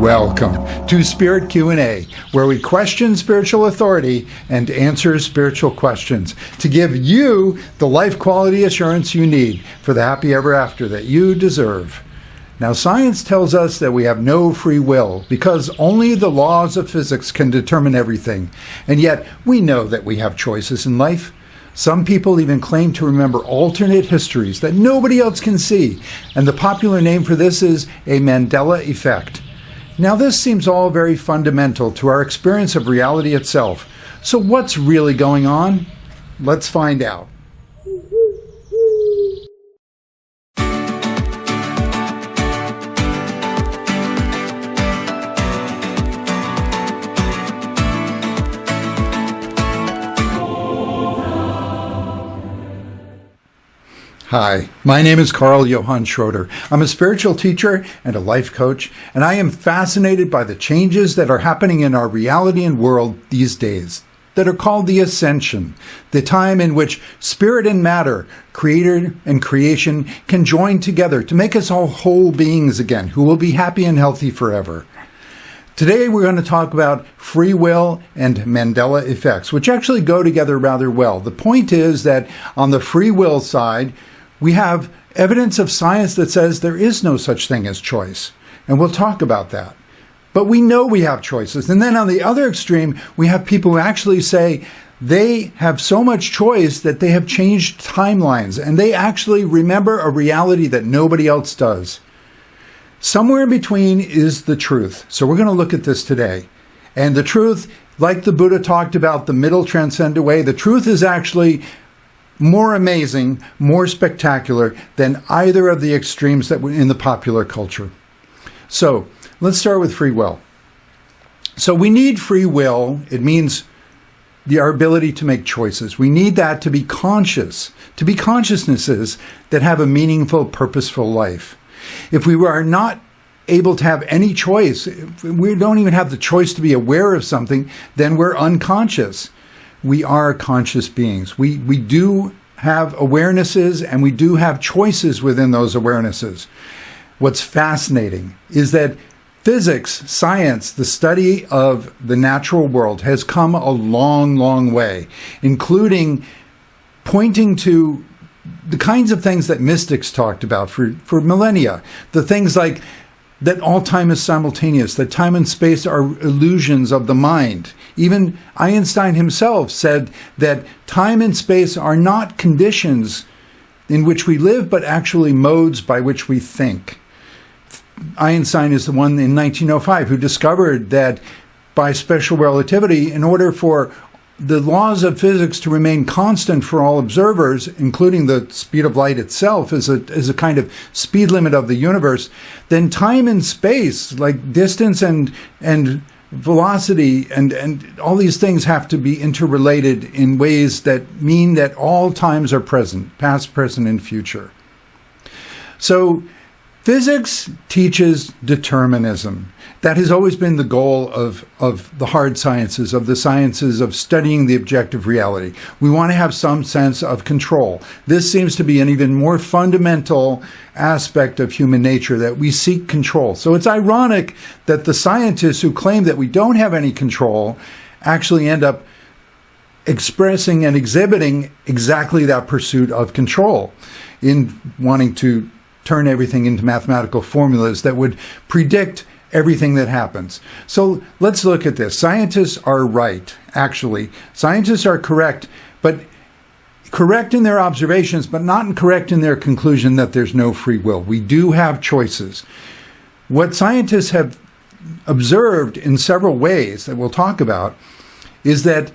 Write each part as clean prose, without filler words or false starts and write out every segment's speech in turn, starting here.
Welcome to Spirit Q+A, where we question spiritual authority and answer spiritual questions to give you the life quality assurance you need for the happy ever after that you deserve. Now, science tells us that we have no free will because only the laws of physics can determine everything. And yet, we know that we have choices in life. Some people even claim to remember alternate histories that nobody else can see. And the popular name for this is a Mandela effect. Now, this seems all very fundamental to our experience of reality itself. So what's really going on? Let's find out. Hi, my name is Carl Johann Schroeder. I'm a spiritual teacher and a life coach, and I am fascinated by the changes that are happening in our reality and world these days that are called the ascension, the time in which spirit and matter, creator and creation, can join together to make us all whole beings again who will be happy and healthy forever. Today we're going to talk about free will and Mandela effects, which actually go together rather well. The point is that on the free will side, we have evidence of science that says there is no such thing as choice, and we'll talk about that. But we know we have choices. And then on the other extreme, we have people who actually say they have so much choice that they have changed timelines, and they actually remember a reality that nobody else does. Somewhere in between is the truth. So we're going to look at this today. And the truth, like the Buddha talked about, the middle transcendent way, the truth is actually more amazing, more spectacular than either of the extremes that were in the popular culture. So let's start with free will. So we need free will. It means our ability to make choices. We need that to be conscious, to be consciousnesses that have a meaningful, purposeful life. If we are not able to have any choice, if we don't even have the choice to be aware of something, then we're unconscious. We are conscious beings. We do have awarenesses, and we do have choices within those awarenesses. What's fascinating is that physics, science, the study of the natural world has come a long, long way, including pointing to the kinds of things that mystics talked about for millennia. The things like that all time is simultaneous, that time and space are illusions of the mind. Even Einstein himself said that time and space are not conditions in which we live, but actually modes by which we think. Einstein is the one in 1905 who discovered that by special relativity, in order for the laws of physics to remain constant for all observers, including the speed of light itself is a kind of speed limit of the universe, then time and space, like distance and velocity and all these things have to be interrelated in ways that mean that all times are present, past, present, and future. So physics teaches determinism. That has always been the goal of the hard sciences, of the sciences of studying the objective reality. We want to have some sense of control. This seems to be an even more fundamental aspect of human nature, that we seek control. So it's ironic that the scientists who claim that we don't have any control actually end up expressing and exhibiting exactly that pursuit of control in wanting to turn everything into mathematical formulas that would predict everything that happens. So let's look at this. Scientists are right, actually. Scientists are correct, but correct in their observations, but not correct in their conclusion that there's no free will. We do have choices. What scientists have observed in several ways that we'll talk about is that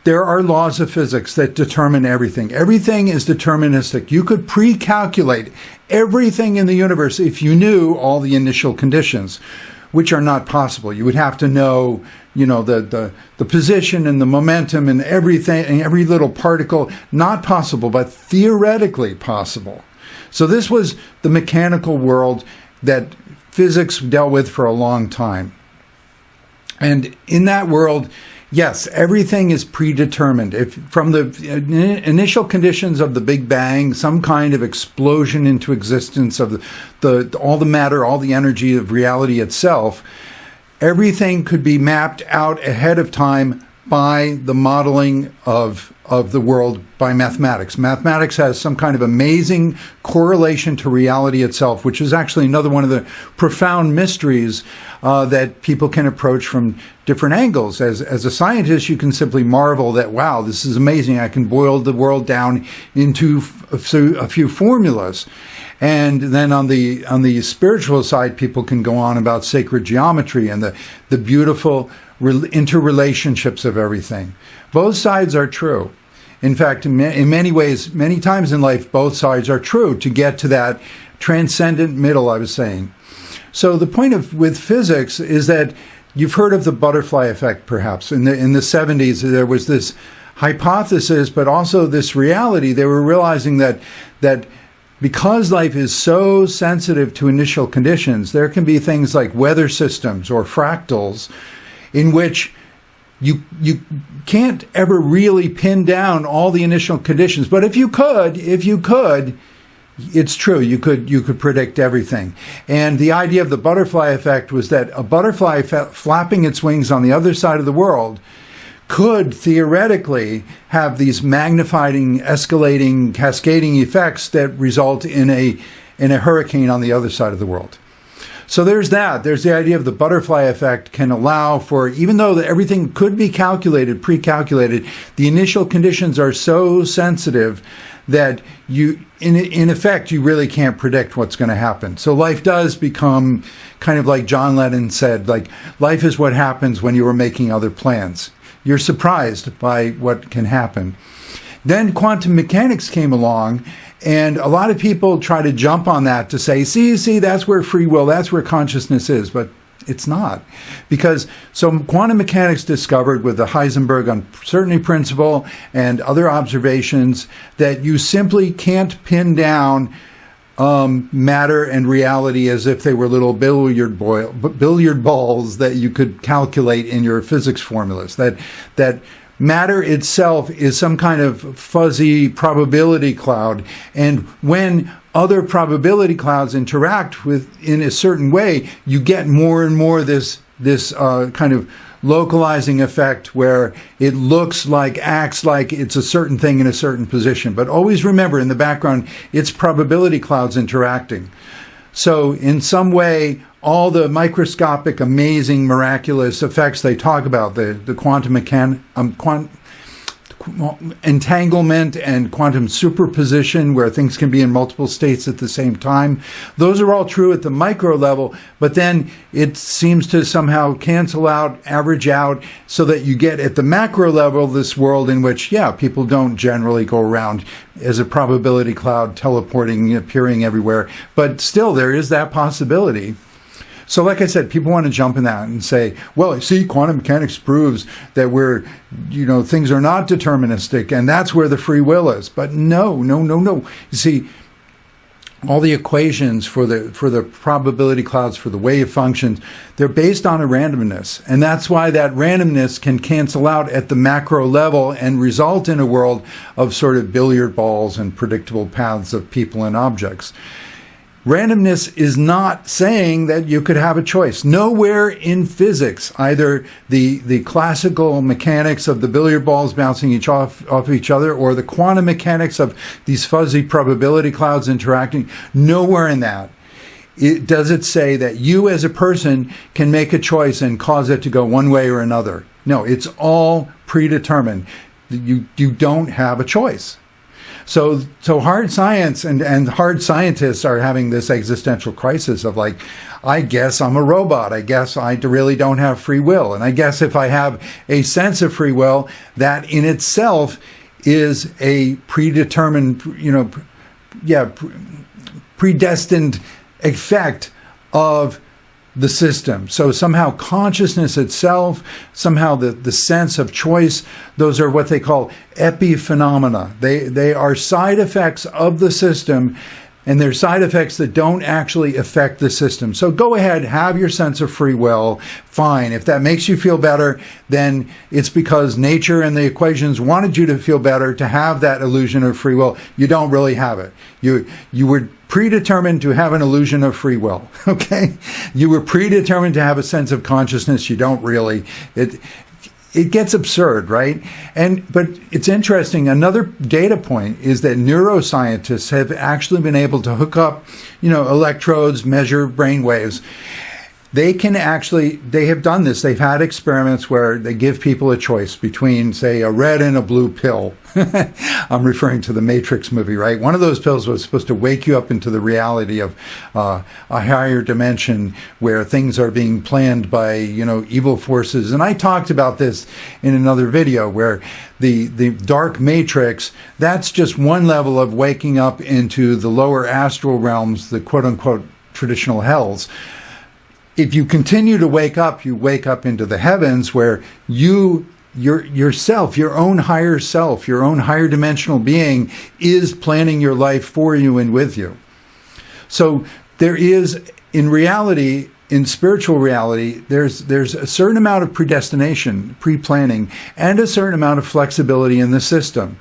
there are laws of physics that determine everything. Everything is deterministic. You could pre-calculate everything in the universe if you knew all the initial conditions, which are not possible. You would have to know, the position and the momentum and everything, and every little particle. Not possible, but theoretically possible. So this was the mechanical world that physics dealt with for a long time. And in that world, Yes, everything is predetermined. If from the initial conditions of the Big Bang, some kind of explosion into existence of all the matter, all the energy of reality itself, everything could be mapped out ahead of time by the modeling of the world by mathematics. Mathematics has some kind of amazing correlation to reality itself, which is actually another one of the profound mysteries that people can approach from different angles. As a scientist, you can simply marvel that, wow, this is amazing. I can boil the world down into a few formulas. And then on the spiritual side, people can go on about sacred geometry and the beautiful interrelationships of everything. Both sides are true. In fact, in many ways, many times in life, both sides are true to get to that transcendent middle I was saying. So the point with physics is that you've heard of the butterfly effect, perhaps. In the 70s, there was this hypothesis, but also this reality. They were realizing that because life is so sensitive to initial conditions, there can be things like weather systems or fractals in which you can't ever really pin down all the initial conditions. But if you could, it's true. You could predict everything. And the idea of the butterfly effect was that a butterfly flapping its wings on the other side of the world could theoretically have these magnifying, escalating, cascading effects that result in a hurricane on the other side of the world. So there's that. There's the idea of the butterfly effect can allow for, even though everything could be calculated, pre-calculated, the initial conditions are so sensitive that in effect, you really can't predict what's going to happen. So life does become kind of like John Lennon said, like life is what happens when you are making other plans. You're surprised by what can happen. Then quantum mechanics came along, and a lot of people try to jump on that to say, see, that's where free will, that's where consciousness is. But it's not. So quantum mechanics discovered with the Heisenberg uncertainty principle and other observations that you simply can't pin down matter and reality as if they were little billiard balls that you could calculate in your physics formulas. That matter itself is some kind of fuzzy probability cloud, and when other probability clouds interact with in a certain way, you get more and more this kind of localizing effect where it acts like it's a certain thing in a certain position. But always remember, in the background, it's probability clouds interacting. So in some way, all the microscopic, amazing, miraculous effects they talk about, the quantum entanglement and quantum superposition, where things can be in multiple states at the same time, those are all true at the micro level, but then it seems to somehow cancel out, average out, so that you get at the macro level this world in which, people don't generally go around as a probability cloud teleporting, appearing everywhere, but still there is that possibility. So like I said, people want to jump in that and say, well, see, quantum mechanics proves that things are not deterministic, and that's where the free will is. But no. You see, all the equations for the probability clouds, for the wave functions, they're based on a randomness. And that's why that randomness can cancel out at the macro level and result in a world of sort of billiard balls and predictable paths of people and objects. Randomness is not saying that you could have a choice. Nowhere in physics, either the classical mechanics of the billiard balls bouncing off each other, or the quantum mechanics of these fuzzy probability clouds interacting, nowhere in that does it say that you as a person can make a choice and cause it to go one way or another. No, it's all predetermined. You don't have a choice. So hard science and hard scientists are having this existential crisis of like, I guess I'm a robot. I guess I really don't have free will. And I guess if I have a sense of free will, that in itself is a predetermined, predestined effect of the system. So somehow consciousness itself, somehow the sense of choice, those are what they call epiphenomena. They are side effects of the system, and there's side effects that don't actually affect the system. So go ahead, have your sense of free will, fine. If that makes you feel better, then it's because nature and the equations wanted you to feel better, to have that illusion of free will. You don't really have it. You were predetermined to have an illusion of free will, okay? You were predetermined to have a sense of consciousness. You don't really. It gets absurd, right? But it's interesting. Another data point is that neuroscientists have actually been able to hook up, electrodes, measure brain waves. They have done this. They've had experiments where they give people a choice between, say, a red and a blue pill. I'm referring to the Matrix movie, right? One of those pills was supposed to wake you up into the reality of a higher dimension where things are being planned by, evil forces. And I talked about this in another video where the dark matrix, that's just one level of waking up into the lower astral realms, the quote-unquote traditional hells. If you continue to wake up, you wake up into the heavens where yourself, your own higher self, your own higher dimensional being is planning your life for you and with you. So there is, in reality, in spiritual reality, there's a certain amount of predestination, pre-planning, and a certain amount of flexibility in the system.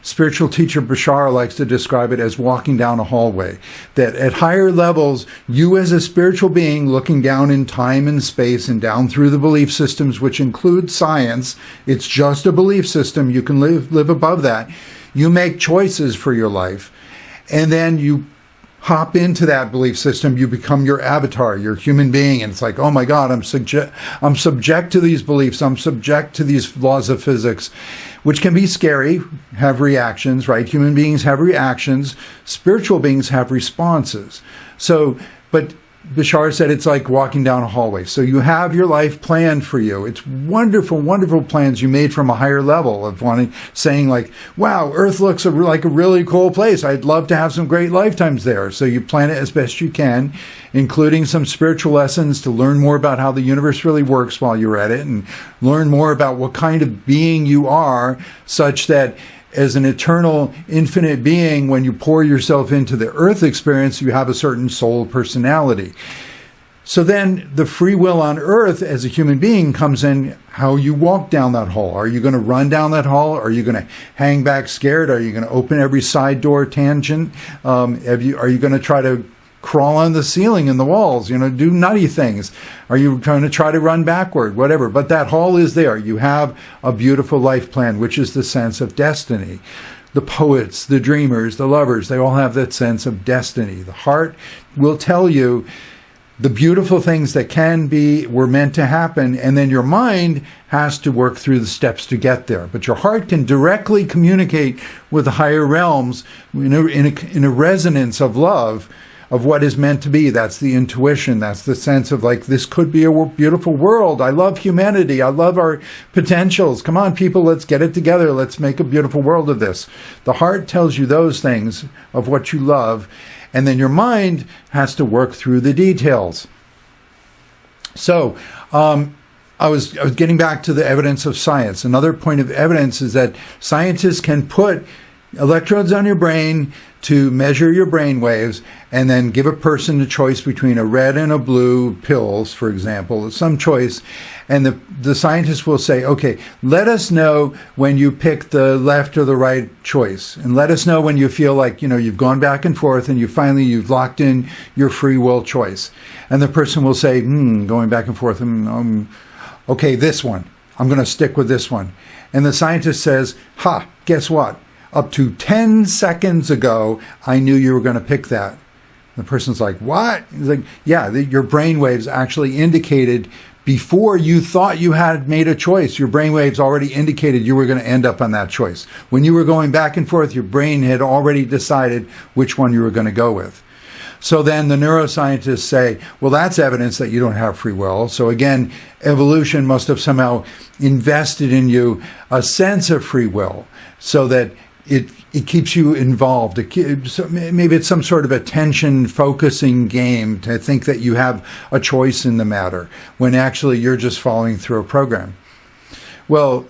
Spiritual teacher Bashar likes to describe it as walking down a hallway. That at higher levels, you as a spiritual being looking down in time and space and down through the belief systems, which include science, it's just a belief system. You can live above that. You make choices for your life, and then you hop into that belief system, you become your avatar, your human being, and it's like, oh my God, I'm subject to these beliefs, I'm subject to these laws of physics, which can be scary, have reactions, right? Human beings have reactions, spiritual beings have responses. But Bashar said it's like walking down a hallway. So you have your life planned for you. It's wonderful, wonderful plans you made from a higher level of saying like, wow, Earth looks like a really cool place. I'd love to have some great lifetimes there. So you plan it as best you can, including some spiritual lessons to learn more about how the universe really works while you're at it, and learn more about what kind of being you are, such that as an eternal, infinite being, when you pour yourself into the earth experience, you have a certain soul personality. So then the free will on earth as a human being comes in how you walk down that hall. Are you going to run down that hall? Are you going to hang back scared? Are you going to open every side door tangent? Are you going to try to crawl on the ceiling and the walls, do nutty things? Are you trying to try to run backward? Whatever. But that hall is there. You have a beautiful life plan, which is the sense of destiny. The poets, the dreamers, the lovers, they all have that sense of destiny. The heart will tell you the beautiful things that were meant to happen, and then your mind has to work through the steps to get there. But your heart can directly communicate with the higher realms in a resonance of love, of what is meant to be. That's the intuition. That's the sense of like, this could be a beautiful world. I love humanity. I love our potentials. Come on, people, let's get it together. Let's make a beautiful world of this. The heart tells you those things of what you love, and then your mind has to work through the details. So, I was getting back to the evidence of science. Another point of evidence is that scientists can put electrodes on your brain to measure your brain waves, and then give a person a choice between a red and a blue pills, for example, some choice. And the scientists will say, okay, let us know when you pick the left or the right choice. And let us know when you feel like, you've gone back and forth and you've locked in your free will choice. And the person will say, going back and forth, okay, this one. I'm going to stick with this one. And the scientist says, guess what? Up to 10 seconds ago, I knew you were going to pick that. The person's like, what? He's like, yeah, your brainwaves actually indicated before you thought you had made a choice. Your brainwaves already indicated you were going to end up on that choice. When you were going back and forth, your brain had already decided which one you were going to go with. So then the neuroscientists say, well, that's evidence that you don't have free will. So again, evolution must have somehow invested in you a sense of free will so that it keeps you involved. Maybe it's some sort of attention focusing game to think that you have a choice in the matter when actually you're just following through a program. Well,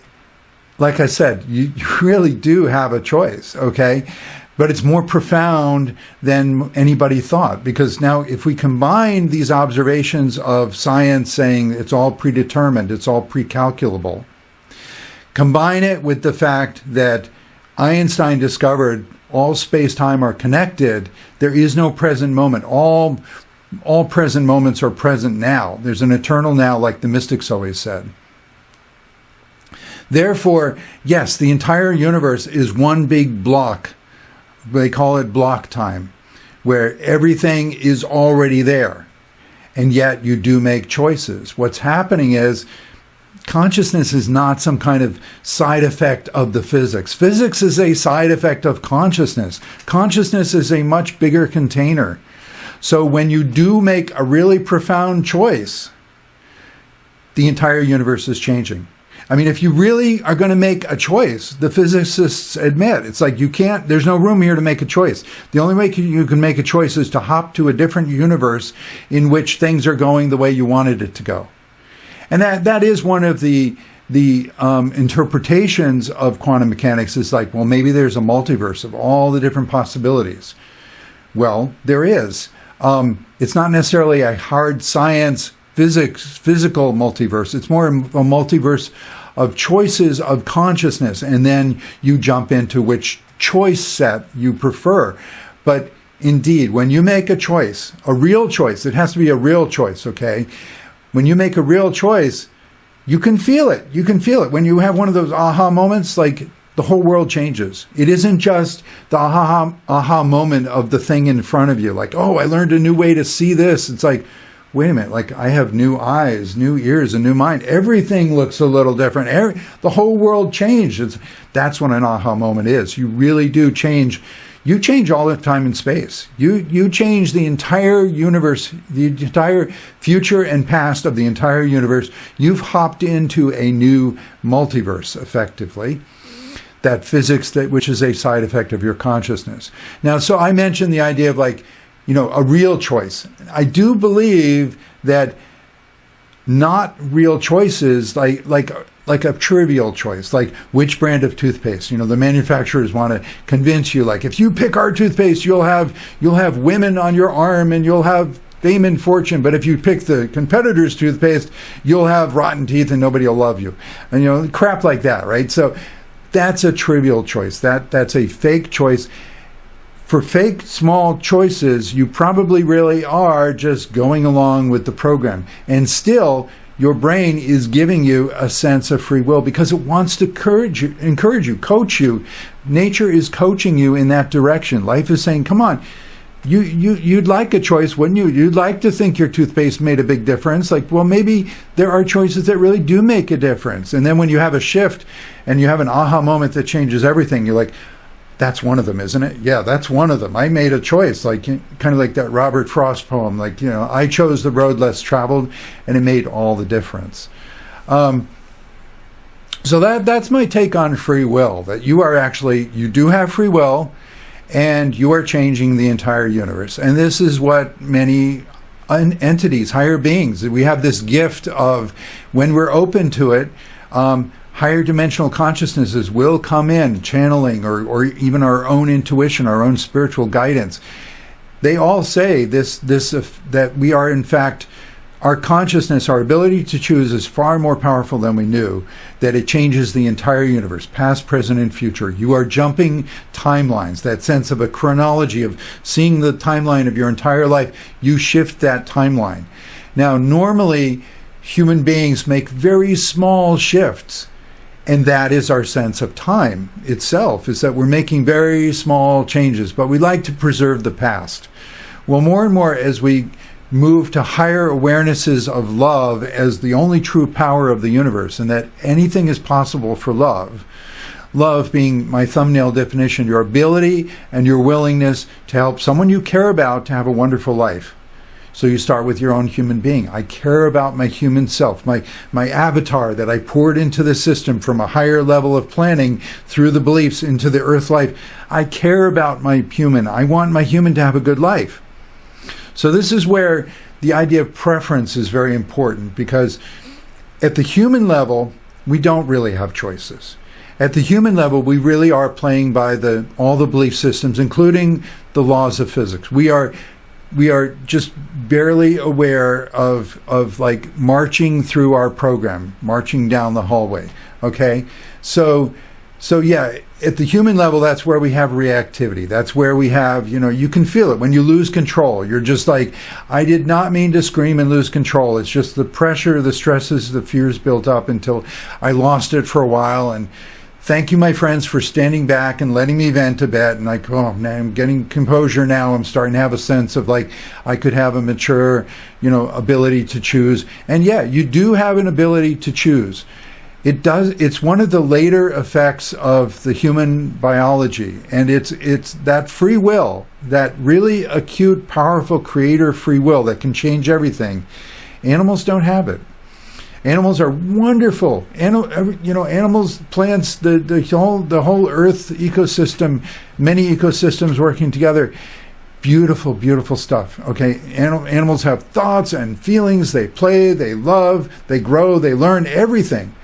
like I said, you really do have a choice, okay? But it's more profound than anybody thought, because now if we combine these observations of science saying it's all predetermined, it's all precalculable, combine it with the fact that Einstein discovered all space-time are connected, there is no present moment. All present moments are present now. There's an eternal now, like the mystics always said. Therefore, yes, the entire universe is one big block. They call it block time, where everything is already there. And yet you do make choices. What's happening is consciousness is not some kind of side effect of the physics. Physics is a side effect of consciousness. Consciousness is a much bigger container. So when you do make a really profound choice, the entire universe is changing. I mean, if you really are going to make a choice, the physicists admit, it's like there's no room here to make a choice. The only way you can make a choice is to hop to a different universe in which things are going the way you wanted it to go. And that is one of the interpretations of quantum mechanics, is like, well, maybe there's a multiverse of all the different possibilities. Well, there is. It's not necessarily a hard science physical multiverse. It's more a multiverse of choices of consciousness, and then you jump into which choice set you prefer. But indeed, when you make a choice, a real choice, it has to be a real choice, okay? When you make a real choice, you can feel it. You can feel it. When you have one of those aha moments, like the whole world changes. It isn't just the aha moment of the thing in front of you, like, oh, I learned a new way to see this. It's like, wait a minute, like I have new eyes, new ears, a new mind. Everything looks a little different. The whole world changed. That's what an aha moment is. You really do change. You change all the time in space. You change the entire universe, the entire future and past of the entire universe. You've hopped into a new multiverse, effectively. That physics, which is a side effect of your consciousness. Now, so I mentioned the idea of like, a real choice. I do believe that not real choices, like a trivial choice, like which brand of toothpaste. The manufacturers want to convince you, like, if you pick our toothpaste, you'll have women on your arm and you'll have fame and fortune. But if you pick the competitor's toothpaste, you'll have rotten teeth and nobody will love you. And crap like that, right? So that's a trivial choice. That's a fake choice. For fake small choices, you probably really are just going along with the program. And still, your brain is giving you a sense of free will because it wants to encourage you, coach you. Nature is coaching you in that direction. Life is saying, come on, you'd like a choice, wouldn't you? You'd like to think your toothpaste made a big difference. Like, well, maybe there are choices that really do make a difference. And then when you have a shift and you have an aha moment that changes everything, you're like, that's one of them, isn't it? Yeah, that's one of them. I made a choice, like kind of like that Robert Frost poem, like, I chose the road less traveled, and it made all the difference. So that's my take on free will, that you do have free will, and you are changing the entire universe. And this is what many entities, higher beings, we have this gift of, when we're open to it, higher dimensional consciousnesses will come in, channeling, or even our own intuition, our own spiritual guidance. They all say that we are, in fact, our consciousness, our ability to choose is far more powerful than we knew, that it changes the entire universe, past, present, and future. You are jumping timelines, that sense of a chronology of seeing the timeline of your entire life. You shift that timeline. Now, normally, human beings make very small shifts. And that is our sense of time itself, is that we're making very small changes, but we like to preserve the past. Well, more and more as we move to higher awarenesses of love as the only true power of the universe, and that anything is possible for love. Love being my thumbnail definition, your ability and your willingness to help someone you care about to have a wonderful life. So you start with your own human being. I care about my human self, my avatar that I poured into the system from a higher level of planning through the beliefs into the earth life. I care about my human. I want my human to have a good life. So this is where the idea of preference is very important, because at the human level, we don't really have choices. At the human level, we really are playing by all the belief systems, including the laws of physics. We are just barely aware of like marching through our program, marching down the hallway. Okay, so yeah, at the human level, that's where we have reactivity. That's where we have, you can feel it when you lose control. You're just like, I did not mean to scream and lose control. It's just the pressure, the stresses, the fears built up until I lost it for a while. And thank you, my friends, for standing back and letting me vent a bit. And like, oh, now I'm getting composure now. I'm starting to have a sense of like, I could have a mature, ability to choose. And yeah, you do have an ability to choose. It's one of the later effects of the human biology, and it's that free will, that really acute, powerful creator free will that can change everything. Animals don't have it. Animals are wonderful. Animals, plants, the whole Earth ecosystem, many ecosystems working together. Beautiful, beautiful stuff. Okay, animals have thoughts and feelings. They play, they love, they grow, they learn everything.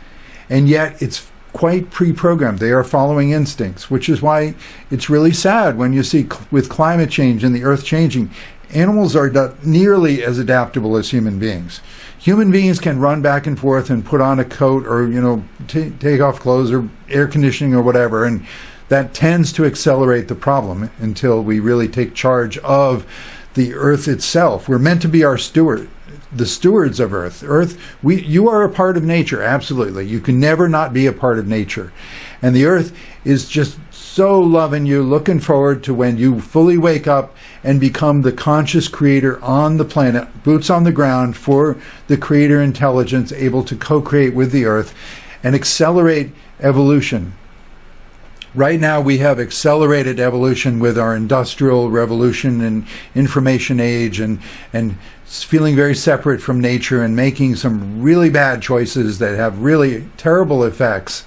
And yet it's quite pre-programmed. They are following instincts, which is why it's really sad when you see with climate change and the earth changing, animals are not nearly as adaptable as human beings. Human beings can run back and forth and put on a coat or, take off clothes or air conditioning or whatever. And that tends to accelerate the problem until we really take charge of the earth itself. We're meant to be the stewards of Earth. You are a part of nature, absolutely. You can never not be a part of nature. And the Earth is just so loving you, looking forward to when you fully wake up and become the conscious creator on the planet, boots on the ground for the creator intelligence, able to co-create with the Earth and accelerate evolution. Right now we have accelerated evolution with our industrial revolution and information age and feeling very separate from nature and making some really bad choices that have really terrible effects.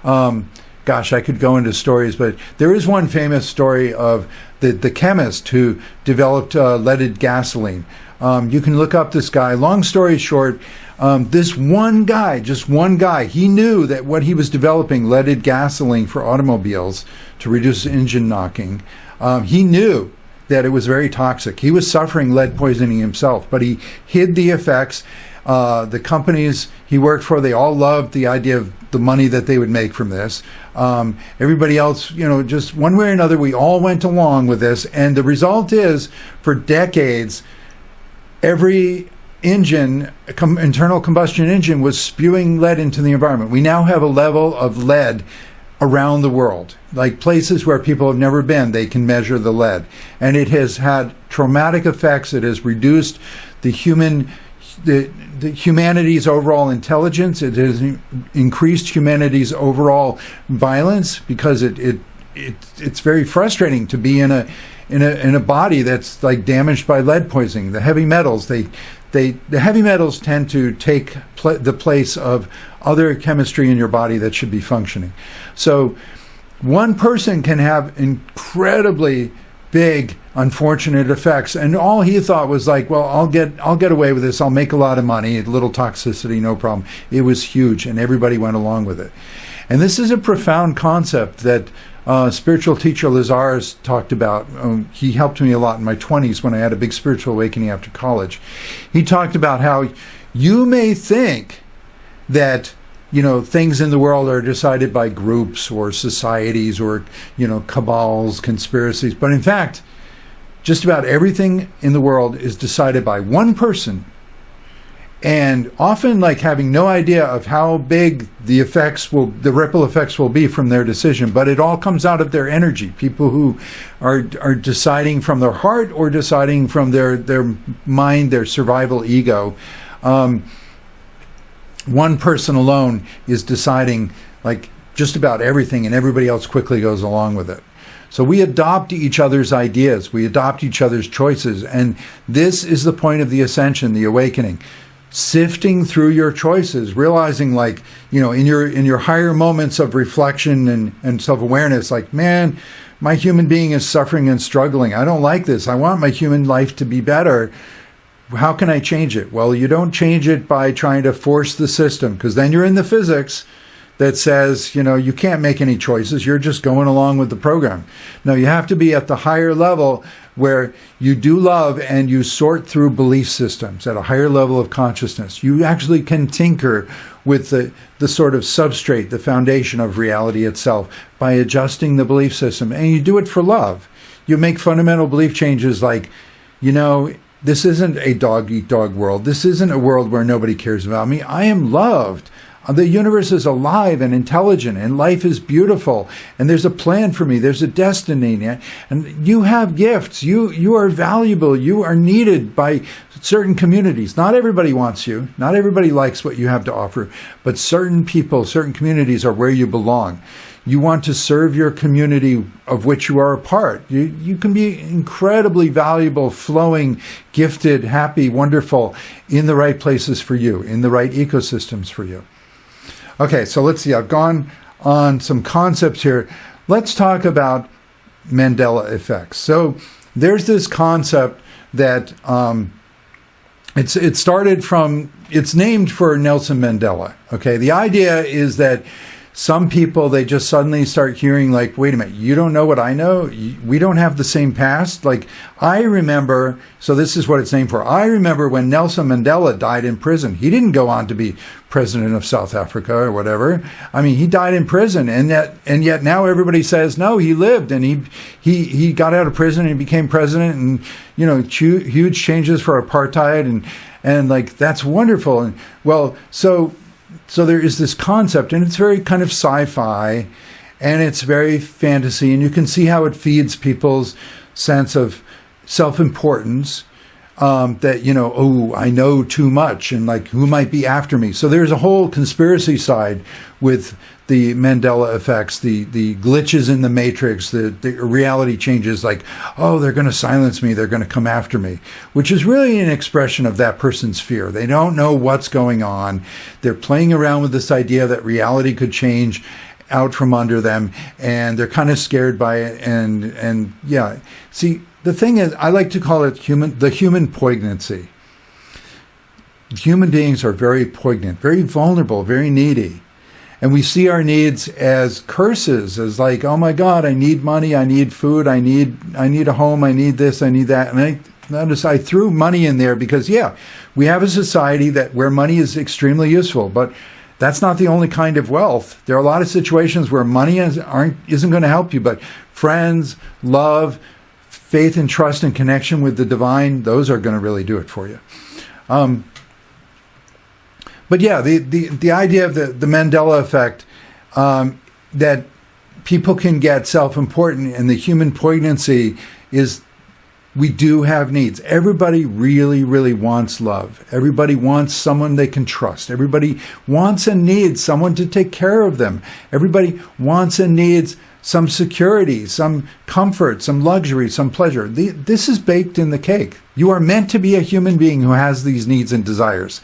Gosh, I could go into stories, but there is one famous story of the chemist who developed leaded gasoline. You can look up this guy. Long story short, this one guy, just one guy, he knew that what he was developing, leaded gasoline for automobiles to reduce engine knocking, he knew that it was very toxic. He was suffering lead poisoning himself, but he hid the effects. The companies he worked for, they all loved the idea of the money that they would make from this. Everybody else, just one way or another, we all went along with this. And the result is, for decades, every internal combustion engine was spewing lead into the environment. We now have a level of lead around the world, like places where people have never been, they can measure the lead. And it has had traumatic effects. It has reduced the humanity's overall intelligence. It has increased humanity's overall violence because it's very frustrating to be in a body that's like damaged by lead poisoning. The heavy metals, the heavy metals tend to take the place of other chemistry in your body that should be functioning. So one person can have incredibly big, unfortunate effects, and all he thought was like, well, I'll get away with this. I'll make a lot of money. A little toxicity, no problem. It was huge, and everybody went along with it. And this is a profound concept that spiritual teacher Lazarus talked about. He helped me a lot in my 20s when I had a big spiritual awakening after college. He talked about how you may think that things in the world are decided by groups or societies or cabals, conspiracies, but in fact just about everything in the world is decided by one person, and often like having no idea of how big the ripple effects will be from their decision, but it all comes out of their energy. People who are deciding from their heart or deciding from their mind, their survival ego. One person alone is deciding like just about everything, and everybody else quickly goes along with it. So we adopt each other's ideas, we adopt each other's choices, and this is the point of the ascension, the awakening. Sifting through your choices, realizing like, in your higher moments of reflection and self-awareness, like, man, my human being is suffering and struggling. I don't like this. I want my human life to be better. How can I change it? Well, you don't change it by trying to force the system, because then you're in the physics. that says, you can't make any choices. You're just going along with the program. No, you have to be at the higher level where you do love and you sort through belief systems at a higher level of consciousness. You actually can tinker with the sort of substrate, the foundation of reality itself by adjusting the belief system. And you do it for love. You make fundamental belief changes like, this isn't a dog-eat-dog world. This isn't a world where nobody cares about me. I am loved. The universe is alive and intelligent, and life is beautiful, and there's a plan for me. There's a destiny, and you have gifts. You are valuable. You are needed by certain communities. Not everybody wants you. Not everybody likes what you have to offer, but certain people, certain communities are where you belong. You want to serve your community of which you are a part. You can be incredibly valuable, flowing, gifted, happy, wonderful in the right places for you, in the right ecosystems for you. Okay, so let's see. I've gone on some concepts here. Let's talk about Mandela effects. So there's this concept that it's named for Nelson Mandela. Okay, the idea is that some people, they just suddenly start hearing like, wait a minute, you don't know what I know? We don't have the same past? Like, I remember, so this is what it's named for. I remember when Nelson Mandela died in prison. He didn't go on to be president of South Africa or whatever. I mean, he died in prison, and yet now everybody says, no, he lived, and he got out of prison and became president, and, huge changes for apartheid, and like, that's wonderful. And well, so there is this concept, and it's very kind of sci-fi, and it's very fantasy, and you can see how it feeds people's sense of self-importance, that, I know too much, and like, who might be after me? So there's a whole conspiracy side with the Mandela effects, the glitches in the matrix, the reality changes, like, oh, they're going to silence me, they're going to come after me, which is really an expression of that person's fear. They don't know what's going on. They're playing around with this idea that reality could change out from under them, and they're kind of scared by it. And yeah, see, the thing is, I like to call it the human poignancy. Human beings are very poignant, very vulnerable, very needy. And we see our needs as curses, as like, oh my God, I need money, I need food, I need a home, I need this, I need that. And I threw money in there because, yeah, we have a society where money is extremely useful, but that's not the only kind of wealth. There are a lot of situations where money isn't going to help you, but friends, love, faith and trust and connection with the divine, those are going to really do it for you. But yeah, the idea of the Mandela effect, that people can get self-important, and the human poignancy is we do have needs. Everybody really, really wants love. Everybody wants someone they can trust. Everybody wants and needs someone to take care of them. Everybody wants and needs some security, some comfort, some luxury, some pleasure. This is baked in the cake. You are meant to be a human being who has these needs and desires.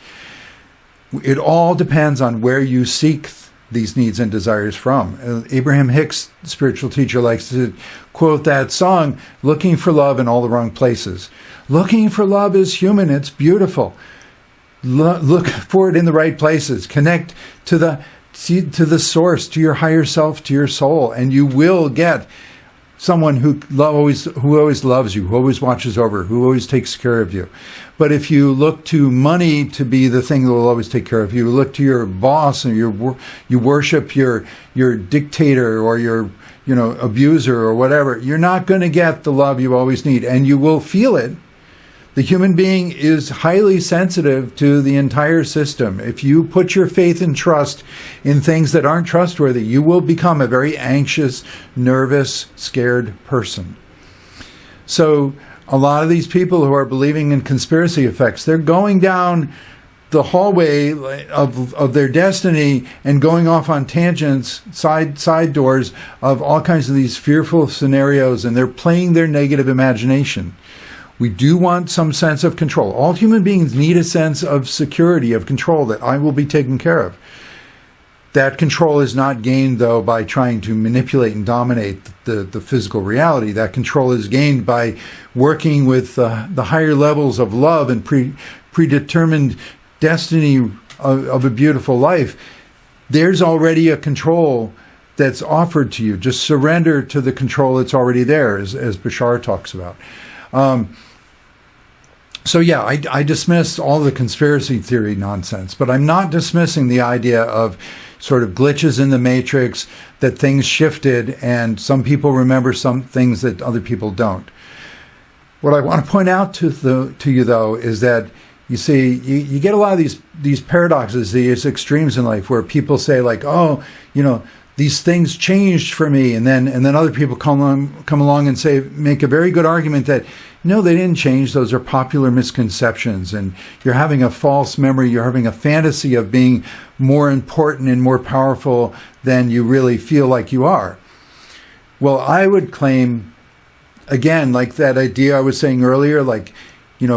It all depends on where you seek these needs and desires from. Abraham Hicks, spiritual teacher, likes to quote that song, looking for love in all the wrong places. Looking for love is human. It's beautiful. Look for it in the right places. Connect to the source, to your higher self, to your soul, and you will get someone who always loves you, who always watches over, who always takes care of you. But if you look to money to be the thing that will always take care of you, look to your boss and you worship your dictator or your abuser or whatever, you're not going to get the love you always need, and you will feel it. The human being is highly sensitive to the entire system. If you put your faith and trust in things that aren't trustworthy, you will become a very anxious, nervous, scared person. So a lot of these people who are believing in conspiracy effects, they're going down the hallway of their destiny and going off on tangents, side doors of all kinds of these fearful scenarios, and they're playing their negative imagination. We do want some sense of control. All human beings need a sense of security, of control, that I will be taken care of. That control is not gained, though, by trying to manipulate and dominate the physical reality. That control is gained by working with the higher levels of love and predetermined destiny of a beautiful life there's already a control that's offered to you. Just surrender to the control that's already there, as Bashar talks about. So yeah, I dismiss all the conspiracy theory nonsense, but I'm not dismissing the idea of sort of glitches in the matrix, that things shifted and some people remember some things that other people don't. What I want to point out to you, though, is that you see, you get a lot of these paradoxes, these extremes in life where people say like, oh, these things changed for me. And then other people come along and make a very good argument that, no, they didn't change. Those are popular misconceptions. And you're having a false memory. You're having a fantasy of being more important and more powerful than you really feel like you are. Well, I would claim, again, like that idea I was saying earlier, like,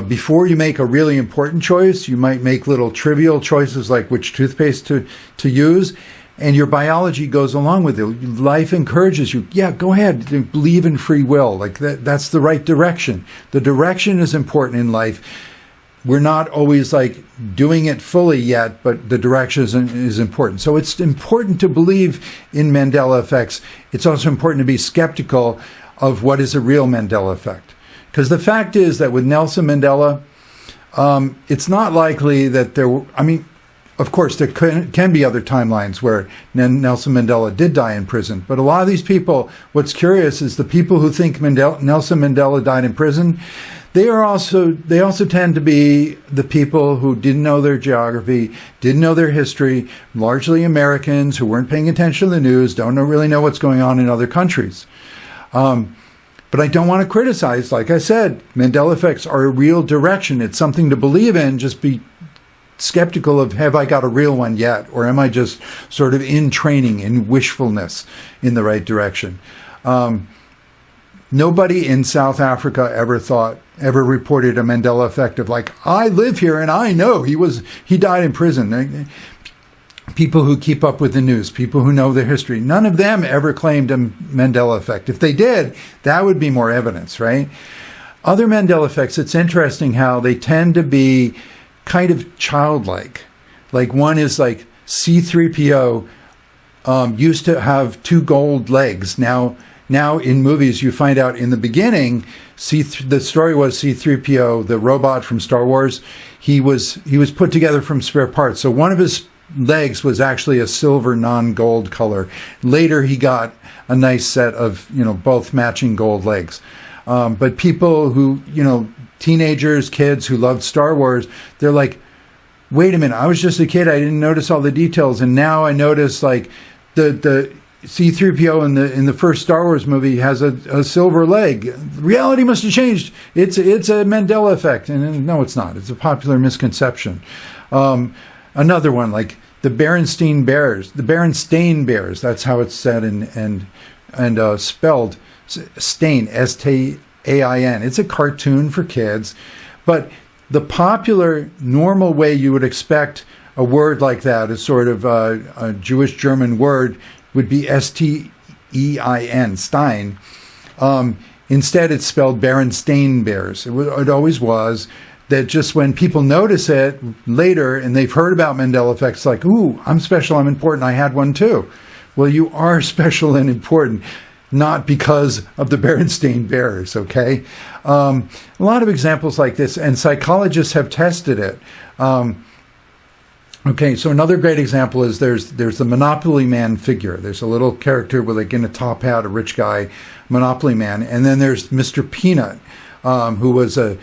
before you make a really important choice, you might make little trivial choices like which toothpaste to use. And your biology goes along with it. Life encourages you. Yeah, go ahead. Believe in free will. Like that's the right direction. The direction is important in life. We're not always like doing it fully yet, but the direction is important. So it's important to believe in Mandela effects. It's also important to be skeptical of what is a real Mandela effect. Because the fact is that with Nelson Mandela, it's not likely that of course, there can be other timelines where Nelson Mandela did die in prison. But a lot of these people, what's curious is the people who think Nelson Mandela died in prison, they also tend to be the people who didn't know their geography, didn't know their history, largely Americans who weren't paying attention to the news, don't really know what's going on in other countries. But I don't want to criticize. Like I said, Mandela effects are a real direction. It's something to believe in. Just be skeptical of, have I got a real one yet? Or am I just sort of in training, in wishfulness in the right direction? Nobody in South Africa ever reported a Mandela effect of like, I live here and I know he died in prison. People who keep up with the news, people who know the history, none of them ever claimed a Mandela effect. If they did, that would be more evidence, right? Other Mandela effects, it's interesting how they tend to be kind of childlike. Like one is like C-3PO used to have two gold legs. Now in movies you find out in the beginning, the story was C-3PO, the robot from Star Wars, he was put together from spare parts. So one of his legs was actually a silver non-gold color. Later he got a nice set of both matching gold legs. But people who teenagers, kids who loved Star Wars, they're like, wait a minute, I was just a kid, I didn't notice all the details, and now I notice like the C-3PO in the first Star Wars movie has a silver leg. Reality must have changed. It's a Mandela effect. And no, it's not. It's a popular misconception. Another one, like the Berenstain Bears, that's how it's said and spelled, Stain, S-T-A-I-N. It's a cartoon for kids, but the popular, normal way you would expect a word like that, a sort of a Jewish German word, would be S-T-E-I-N, Stein. Instead, it's spelled Berenstain Bears. It always was. That just when people notice it later and they've heard about Mandela effects, like, ooh, I'm special, I'm important, I had one too. Well, you are special and important, not because of the Berenstain Bears, okay? A lot of examples like this, and psychologists have tested it. Okay, so another great example is there's the Monopoly Man figure. There's a little character with like in a top hat, a rich guy, Monopoly Man. And then there's Mr. Peanut, who was a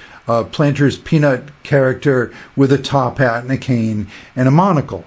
Planter's Peanut character with a top hat and a cane and a monocle.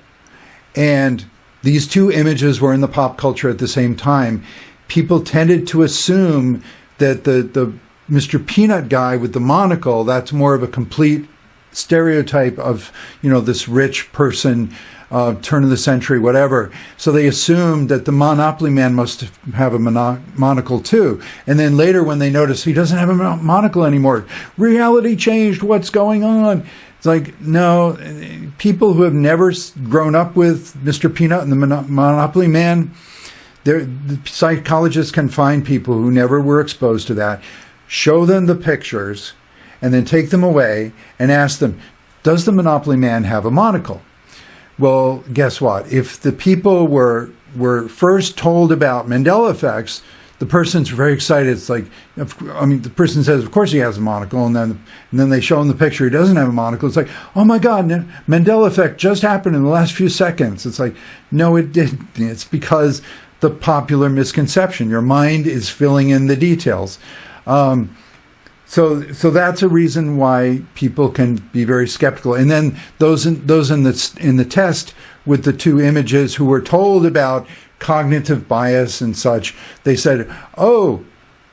And these two images were in the pop culture at the same time. People tended to assume that the Mr. Peanut guy with the monocle, that's more of a complete stereotype of, this rich person, turn of the century, whatever. So they assumed that the Monopoly Man must have a monocle too. And then later when they notice he doesn't have a monocle anymore, reality changed, what's going on? It's like, no, people who have never grown up with Mr. Peanut and the Monopoly Man, the psychologists can find people who never were exposed to that, show them the pictures, and then take them away and ask them, does the Monopoly Man have a monocle? Well, guess what? If the people were first told about Mandela effects, the person's very excited. It's like, the person says, of course he has a monocle, and then they show him the picture. He doesn't have a monocle. It's like, oh my God, Mandela effect just happened in the last few seconds. It's like, no, it didn't. It's because the popular misconception. Your mind is filling in the details. So that's a reason why people can be very skeptical. And then those in the test with the two images who were told about cognitive bias and such, they said, oh,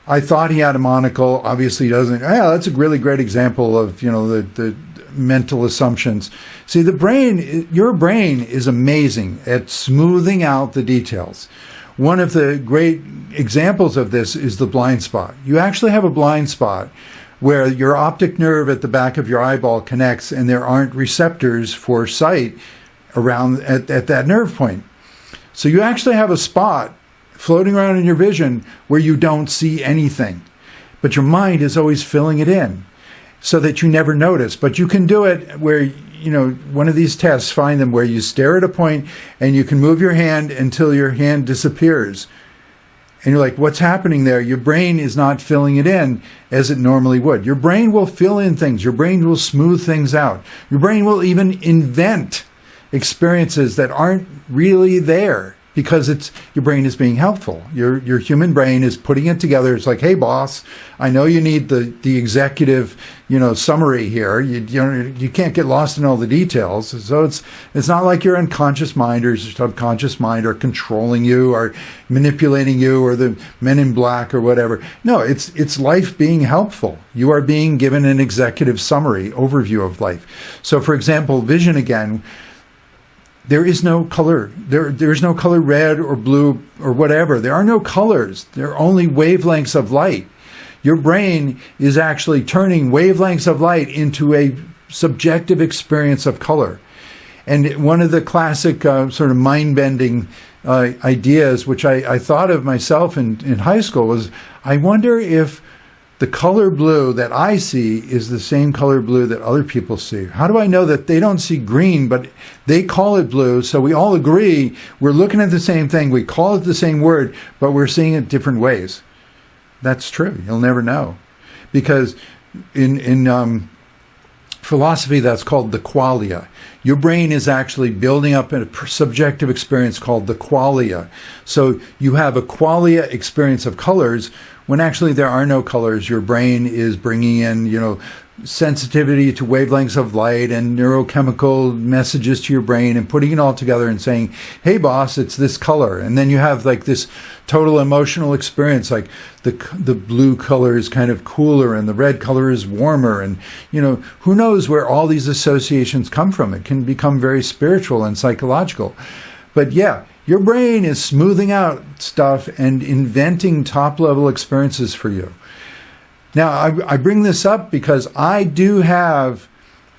I thought he had a monocle. Obviously he doesn't. Yeah, that's a really great example of, the mental assumptions. See, your brain is amazing at smoothing out the details. One of the great examples of this is the blind spot. You actually have a blind spot where your optic nerve at the back of your eyeball connects, and there aren't receptors for sight around at that nerve point. So you actually have a spot floating around in your vision where you don't see anything, but your mind is always filling it in so that you never notice. But you can do it where, one of these tests, find them where you stare at a point and you can move your hand until your hand disappears. And you're like, what's happening there? Your brain is not filling it in as it normally would. Your brain will fill in things. Your brain will smooth things out. Your brain will even invent experiences that aren't really there because your brain is being helpful. Your human brain is putting it together. It's like, hey, boss, I know you need the executive, summary here. You can't get lost in all the details. So it's not like your unconscious mind or your subconscious mind are controlling you or manipulating you or the men in black or whatever. No, it's life being helpful. You are being given an executive summary overview of life. So, for example, vision again. There is no color. There's no color red or blue or whatever. There are no colors. There are only wavelengths of light. Your brain is actually turning wavelengths of light into a subjective experience of color. And one of the classic sort of mind-bending ideas, which I thought of myself in high school, was I wonder if the color blue that I see is the same color blue that other people see. How do I know that they don't see green, but they call it blue? So we all agree we're looking at the same thing. We call it the same word, but we're seeing it different ways. That's true. You'll never know. Because in philosophy, that's called the qualia. Your brain is actually building up a subjective experience called the qualia. So you have a qualia experience of colors when actually there are no colors. Your brain is bringing in, sensitivity to wavelengths of light and neurochemical messages to your brain and putting it all together and saying, hey, boss, it's this color. And then you have like this total emotional experience, like the blue color is kind of cooler and the red color is warmer. And, who knows where all these associations come from. It can become very spiritual and psychological. But yeah, your brain is smoothing out stuff and inventing top-level experiences for you. Now, I bring this up because I do have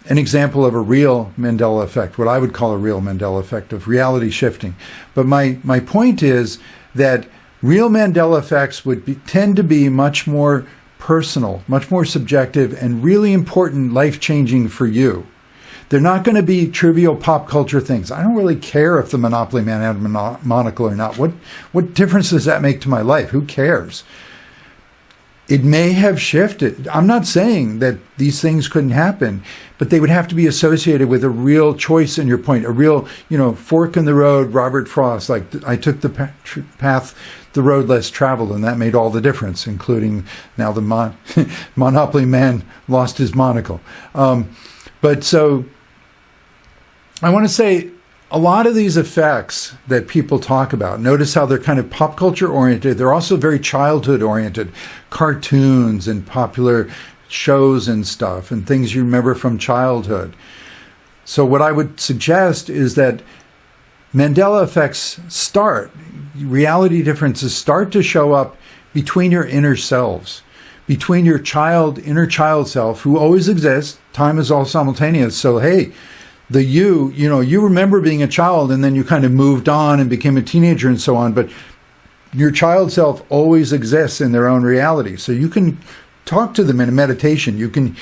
an example of a real Mandela effect, what I would call a real Mandela effect of reality shifting. But my point is that real Mandela effects tend to be much more personal, much more subjective, and really important, life-changing for you. They're not going to be trivial pop culture things. I don't really care if the Monopoly man had a monocle or not. What difference does that make to my life? Who cares? It may have shifted. I'm not saying that these things couldn't happen, but they would have to be associated with a real choice in your point, a real, fork in the road, Robert Frost, like I took the path, the road less traveled, and that made all the difference, including now the Monopoly man lost his monocle. But so I want to say a lot of these effects that people talk about, notice how they're kind of pop culture oriented. They're also very childhood oriented, cartoons and popular shows and stuff and things you remember from childhood. So what I would suggest is that Mandela effects reality differences start to show up between your inner selves, between your inner child self, who always exists. Time is all simultaneous. So, hey, you remember being a child and then you kind of moved on and became a teenager and so on, but your child self always exists in their own reality. So you can talk to them in a meditation. You can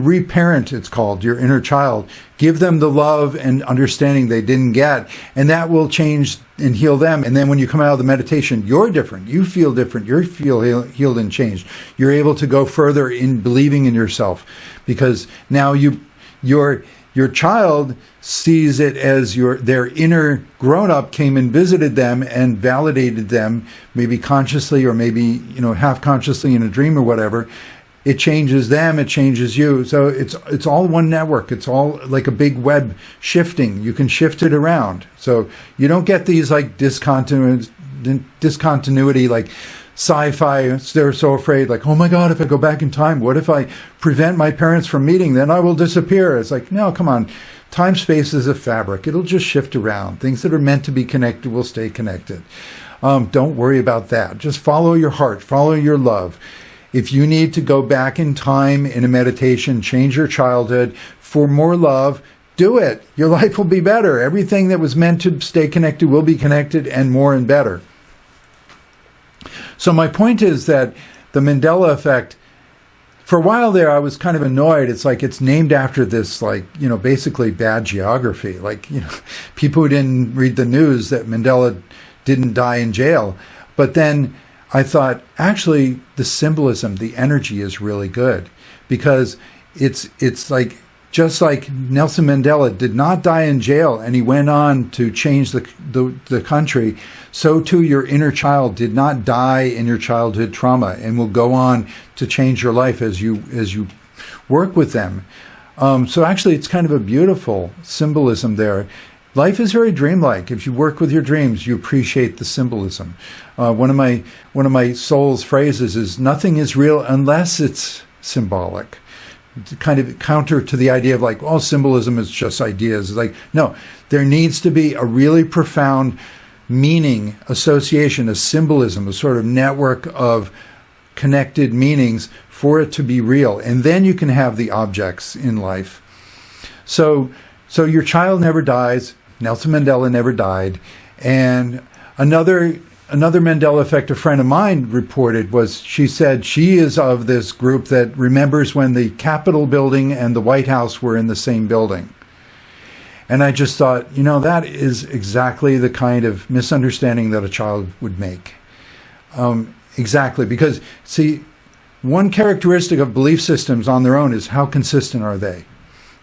reparent, it's called, your inner child. Give them the love and understanding they didn't get, and that will change and heal them. And then when you come out of the meditation, you're different. You feel different. You feel healed and changed. You're able to go further in believing in yourself, because now your child sees it as their inner grown-up came and visited them and validated them, maybe consciously or maybe half consciously in a dream or whatever. It changes them, it changes you. So it's all one network. It's all like a big web shifting. You can shift it around. So you don't get these like discontinuity like sci-fi. They're so afraid, like, oh my God, if I go back in time, what if I prevent my parents from meeting? Then I will disappear. It's like, no, come on. Time space is a fabric. It'll just shift around. Things that are meant to be connected will stay connected. Don't worry about that. Just follow your heart. Follow your love. If you need to go back in time in a meditation, change your childhood for more love, do it. Your life will be better. Everything that was meant to stay connected will be connected, and more and better. So my point is that the Mandela effect, for a while there, I was kind of annoyed. It's like it's named after this, like, basically bad geography. Like, people who didn't read the news that Mandela didn't die in jail. But then I thought, actually, the symbolism, the energy is really good, because it's like, just like Nelson Mandela did not die in jail and he went on to change the country, so too your inner child did not die in your childhood trauma and will go on to change your life as you work with them. So actually it's kind of a beautiful symbolism there. Life is very dreamlike. If you work with your dreams, you appreciate the symbolism. One of my soul's phrases is, nothing is real unless it's symbolic. Kind of counter to the idea of like, oh, symbolism is just ideas. It's like, no, there needs to be a really profound meaning association, a symbolism, a sort of network of connected meanings for it to be real. And then you can have the objects in life. So your child never dies. Nelson Mandela never died. And another Mandela effect a friend of mine reported was, she said she is of this group that remembers when the Capitol building and the White House were in the same building. And I just thought, that is exactly the kind of misunderstanding that a child would make. Exactly, because, see, one characteristic of belief systems on their own is how consistent are they?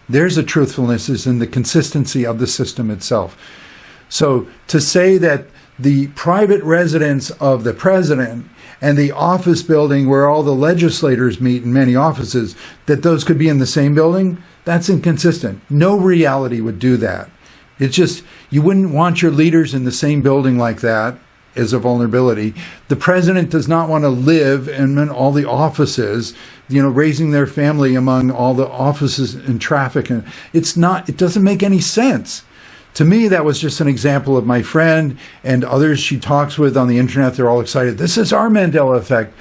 There's a truthfulness is in the consistency of the system itself. So to say that the private residence of the president and the office building where all the legislators meet in many offices, that those could be in the same building, that's inconsistent. No reality would do that. It's just, you wouldn't want your leaders in the same building like that as a vulnerability. The president does not want to live in all the offices, raising their family among all the offices and traffic. And it doesn't make any sense. To me, that was just an example of my friend and others she talks with on the internet. They're all excited. This is our Mandela effect.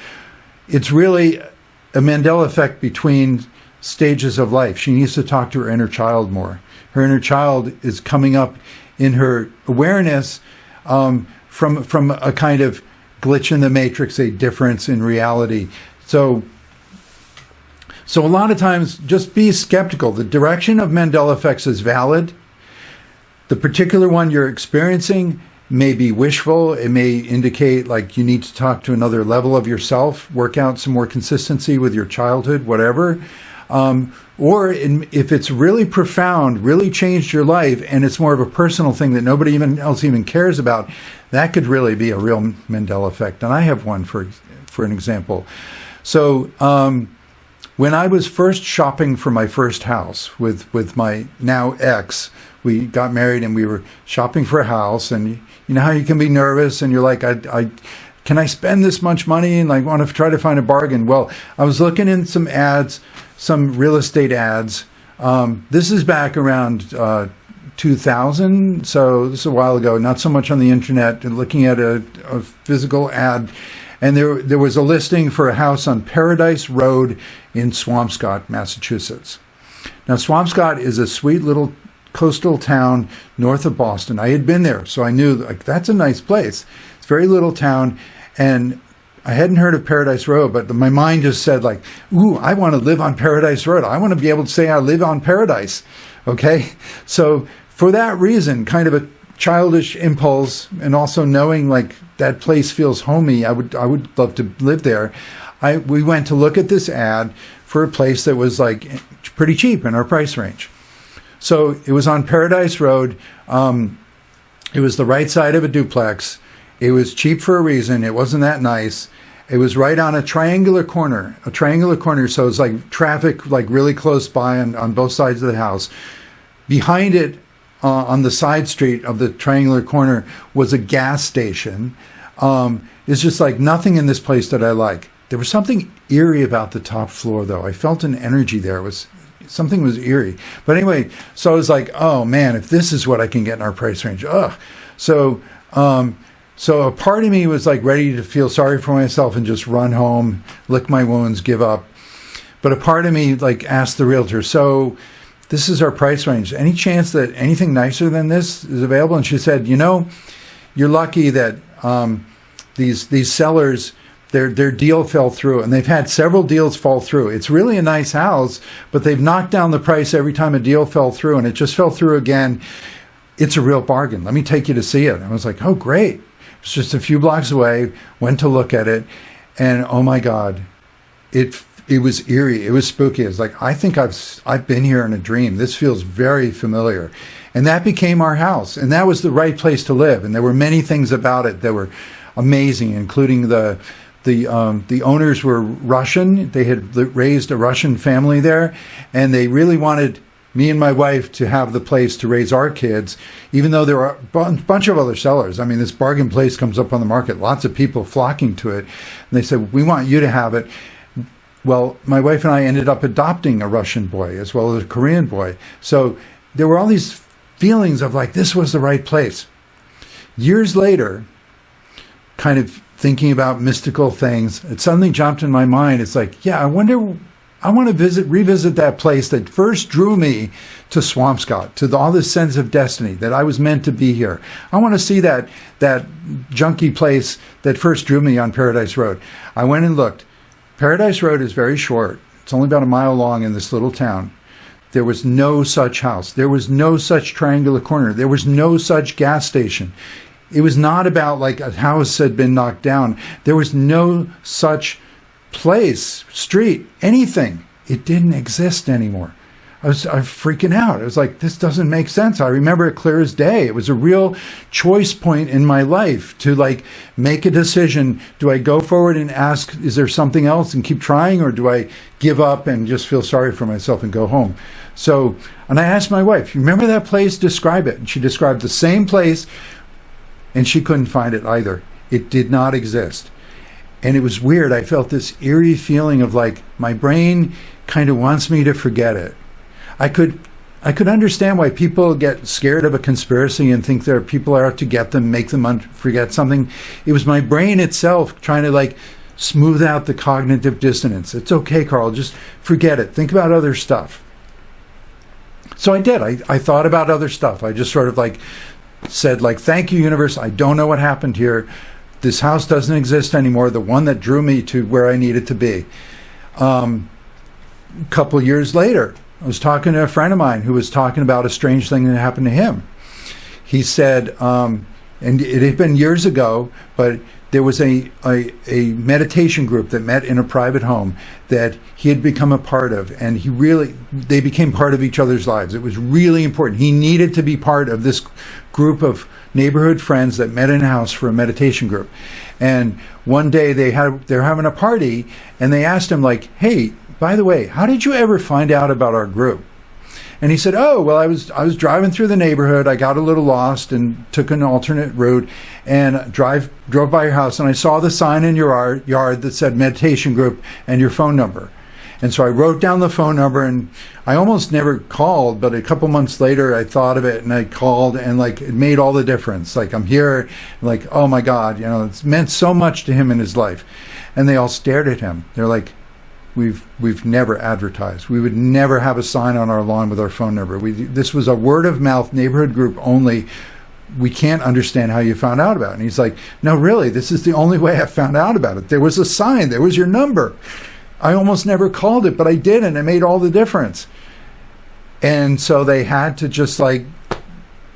It's really a Mandela effect between stages of life. She needs to talk to her inner child more. Her inner child is coming up in her awareness from a kind of glitch in the matrix, a difference in reality. So a lot of times, just be skeptical. The direction of Mandela effects is valid. The particular one you're experiencing may be wishful. It may indicate like you need to talk to another level of yourself, work out some more consistency with your childhood, whatever. If it's really profound, really changed your life, and it's more of a personal thing that nobody else even cares about, that could really be a real Mandela effect. And I have one for an example. So when I was first shopping for my first house with my now ex, we got married and we were shopping for a house, and you know how you can be nervous and you're like, can I spend this much money, and like want to try to find a bargain? Well, I was looking in some ads, some real estate ads. This is back around 2000, so this is a while ago, not so much on the internet, and looking at a physical ad. And there was a listing for a house on Paradise Road in Swampscott, Massachusetts. Now, Swampscott is a sweet little coastal town north of Boston. I had been there, so I knew, like, that's a nice place. It's a very little town, and I hadn't heard of Paradise Road, but my mind just said like, ooh, I want to live on Paradise Road. I want to be able to say I live on paradise. Okay. So for that reason, kind of a childish impulse, and also knowing like that place feels homey, I would love to live there. We went to look at this ad for a place that was like pretty cheap in our price range. So it was on Paradise Road. It was the right side of a duplex. It was cheap for a reason. It wasn't that nice. It was right on a triangular corner. So it's like traffic like really close by on both sides of the house. Behind it, on the side street of the triangular corner, was a gas station. It's just like nothing in this place that I like. There was something eerie about the top floor, though. I felt an energy there. Something was eerie. But anyway, so I was like, oh man, if this is what I can get in our price range, ugh. So a part of me was like ready to feel sorry for myself and just run home, lick my wounds, give up. But a part of me like asked the realtor, so this is our price range. Any chance that anything nicer than this is available? And she said, you're lucky that these sellers, their deal fell through, and they've had several deals fall through. It's really a nice house, but they've knocked down the price every time a deal fell through, and it just fell through again. It's a real bargain. Let me take you to see it. I was like, oh, great. It's just a few blocks away, went to look at it, and oh my God, it was eerie. It was spooky. It was like, I think I've been here in a dream. This feels very familiar. And that became our house, and that was the right place to live. And there were many things about it that were amazing, including the owners were Russian. They had raised a Russian family there, and they really wanted me and my wife to have the place to raise our kids, even though there were a bunch of other sellers. I mean, this bargain place comes up on the market, lots of people flocking to it. And they said, we want you to have it. Well, my wife and I ended up adopting a Russian boy as well as a Korean boy. So there were all these feelings of like, this was the right place. Years later, kind of thinking about mystical things, it suddenly jumped in my mind. It's like, yeah, I want to revisit that place that first drew me to Swampscott, to all this sense of destiny, that I was meant to be here. I want to see that junky place that first drew me on Paradise Road. I went and looked. Paradise Road is very short. It's only about a mile long in this little town. There was no such house. There was no such triangular corner. There was no such gas station. It was not about like a house had been knocked down. There was no such place, street, anything. It didn't exist anymore. I was freaking out. I was like, this doesn't make sense. I remember it clear as day. It was a real choice point in my life to like make a decision. Do I go forward and ask, is there something else and keep trying? Or do I give up and just feel sorry for myself and go home? So, and I asked my wife, you remember that place? Describe it. And she described the same place, and she couldn't find it either. It did not exist. And it was weird. I felt this eerie feeling of like my brain kind of wants me to forget it. I could understand why people get scared of a conspiracy and think there are people out to get them, make them forget something. It was my brain itself trying to like smooth out the cognitive dissonance. It's okay, Carl, just forget it. Think about other stuff. So I did. I thought about other stuff. I just sort of like said like, thank you, universe. I don't know what happened here. This house doesn't exist anymore. The one that drew me to where I needed to be. A couple years later, I was talking to a friend of mine who was talking about a strange thing that happened to him. He said, and it had been years ago, but there was a meditation group that met in a private home that he had become a part of, and they became part of each other's lives. It was really important. He needed to be part of this group of neighborhood friends that met in a house for a meditation group. And one day they're having a party, and they asked him like, hey, by the way, how did you ever find out about our group? And he said, oh, well, I was driving through the neighborhood. I got a little lost and took an alternate route and drove by your house, and I saw the sign in your yard that said meditation group and your phone number. And so I wrote down the phone number, and I almost never called, but a couple months later I thought of it and I called, and like it made all the difference. Like I'm here, like, oh my God, it's meant so much to him in his life. And they all stared at him. They're like, We've never advertised. We would never have a sign on our lawn with our phone number. This was a word of mouth neighborhood group only. we can't understand how you found out about it. And he's like, no, really, this is the only way I found out about it. There was a sign, there was your number. I almost never called it, but I did, and it made all the difference. And so they had to just like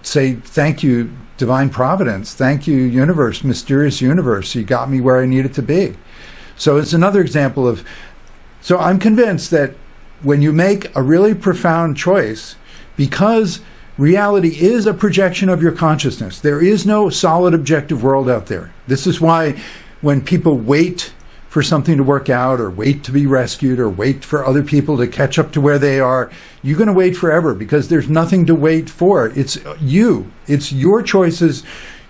say, thank you, divine providence. Thank you, universe, mysterious universe. You got me where I needed to be. So it's another example of, so I'm convinced that when you make a really profound choice, because reality is a projection of your consciousness. There is no solid objective world out there. This is why when people wait for something to work out, or wait to be rescued, or wait for other people to catch up to where they are, you're going to wait forever, because there's nothing to wait for. It's you. It's your choices,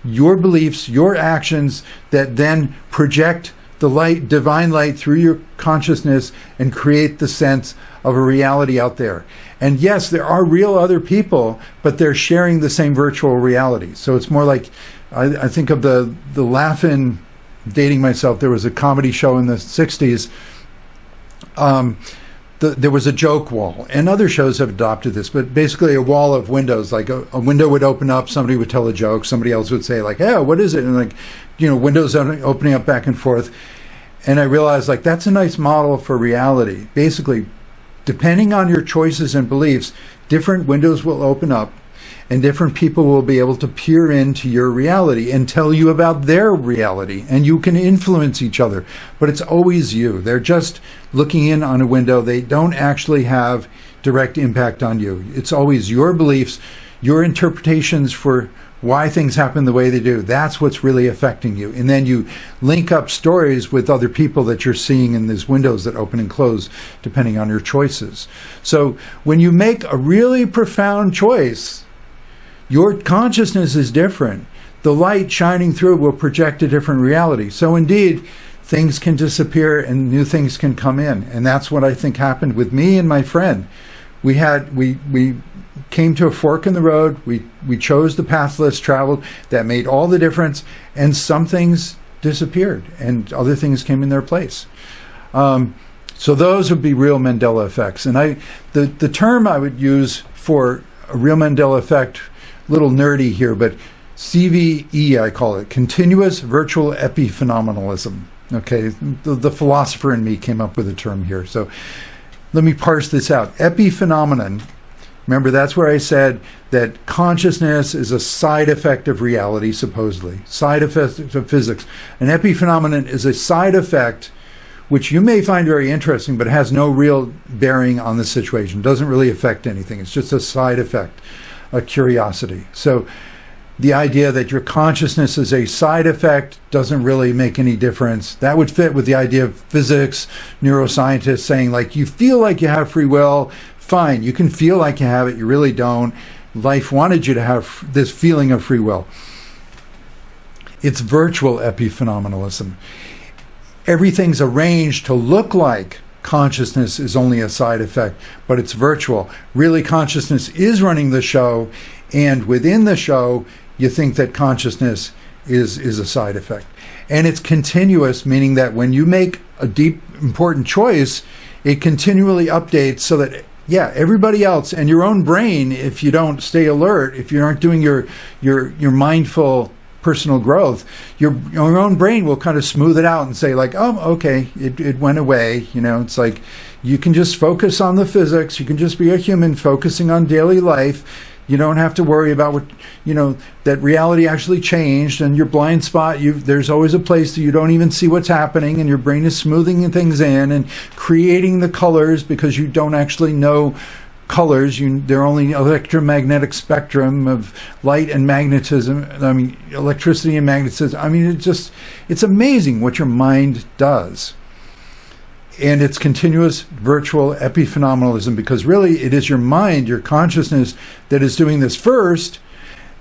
your beliefs, your actions that then project the light, divine light, through your consciousness and create the sense of a reality out there. And yes, there are real other people, but they're sharing the same virtual reality. So it's more like, I think of the Laugh-In, dating myself, there was a comedy show in the 60s. There was a joke wall, and other shows have adopted this, but basically a wall of windows, like a window would open up, somebody would tell a joke, somebody else would say like, hey, what is it? And like, windows opening up back and forth. And I realized like, that's a nice model for reality. Basically, depending on your choices and beliefs, different windows will open up, and different people will be able to peer into your reality and tell you about their reality, and you can influence each other. But it's always you. They're just looking in on a window. They don't actually have direct impact on you. It's always your beliefs, your interpretations for why things happen the way they do. That's what's really affecting you. And then you link up stories with other people that you're seeing in these windows that open and close depending on your choices. So when you make a really profound choice, your consciousness is different. The light shining through will project a different reality. So indeed, things can disappear and new things can come in. And that's what I think happened with me and my friend. We came to a fork in the road. We chose the path less traveled. That made all the difference. And some things disappeared and other things came in their place. So those would be real Mandela effects. And the term I would use for a real Mandela effect, a little nerdy here, but CVE, I call it, continuous virtual epiphenomenalism. Okay, the philosopher in me came up with a term here. So let me parse this out. Epiphenomenon, remember that's where I said that consciousness is a side effect of reality, supposedly. Side effect of physics. An epiphenomenon is a side effect which you may find very interesting, but has no real bearing on the situation. Doesn't really affect anything. It's just a side effect, a curiosity. So the idea that your consciousness is a side effect doesn't really make any difference. That would fit with the idea of physics, neuroscientists saying like, you feel like you have free will, fine, you can feel like you have it, you really don't. Life wanted you to have this feeling of free will. It's virtual epiphenomenalism. Everything's arranged to look like consciousness is only a side effect, but it's virtual. Really, consciousness is running the show, and within the show, you think that consciousness is a side effect. And it's continuous, meaning that when you make a deep, important choice, it continually updates so that, yeah, everybody else and your own brain, if you don't stay alert, if you aren't doing your mindful personal growth, your own brain will kind of smooth it out and say like, oh, okay, it went away. It's like you can just focus on the physics. You can just be a human focusing on daily life. You don't have to worry about what, that reality actually changed, and your blind spot, there's always a place that you don't even see what's happening, and your brain is smoothing things in and creating the colors because you don't actually know colors. They're only electromagnetic spectrum of light and magnetism. Electricity and magnetism. It's amazing what your mind does. And it's continuous virtual epiphenomenalism, because really it is your mind, your consciousness, that is doing this first.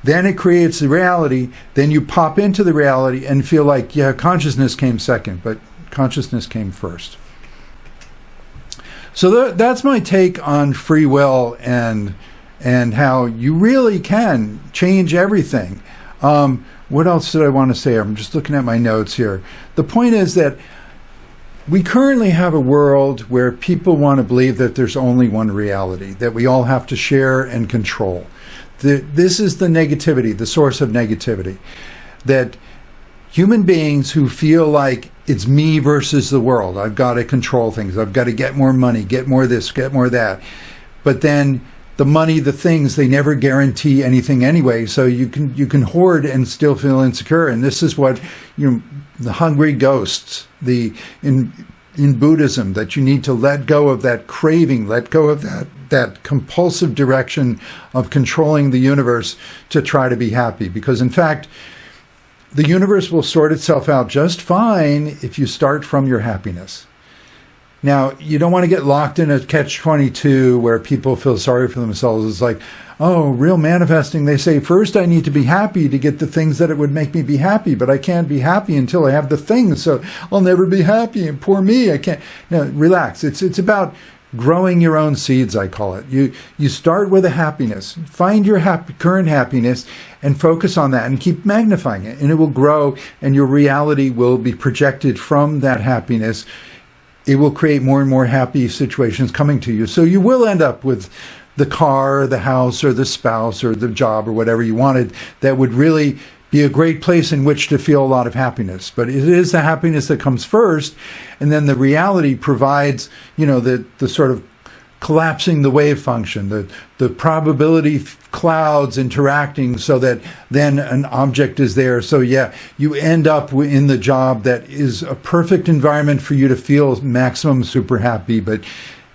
Then it creates the reality. Then you pop into the reality and feel like, yeah, consciousness came second, but consciousness came first. So that's my take on free will and how you really can change everything. What else did I want to say? I'm just looking at my notes here. The point is that we currently have a world where people want to believe that there's only one reality, that we all have to share and control, This is the negativity, the source of negativity. That human beings who feel like it's me versus the world, I've got to control things, I've got to get more money, get more this, get more that. But then the money, the things, they never guarantee anything anyway. So you can hoard and still feel insecure. And this is what, the hungry ghosts, in Buddhism, that you need to let go of that craving, let go of that compulsive direction of controlling the universe to try to be happy. Because in fact, the universe will sort itself out just fine if you start from your happiness. Now, you don't want to get locked in a catch-22 where people feel sorry for themselves. It's like, oh, real manifesting, they say, first I need to be happy to get the things that it would make me be happy, but I can't be happy until I have the things, so I'll never be happy, and poor me, I can't. No, relax. It's about growing your own seeds, I call it. You start with a happiness. Find your current happiness and focus on that and keep magnifying it, and it will grow, and your reality will be projected from that happiness. It will create more and more happy situations coming to you. So you will end up with the car, the house, or the spouse, or the job, or whatever you wanted that would really be a great place in which to feel a lot of happiness. But it is the happiness that comes first, and then the reality provides, the sort of collapsing the wave function, the probability clouds interacting so that then an object is there. So yeah, you end up in the job that is a perfect environment for you to feel maximum super happy. But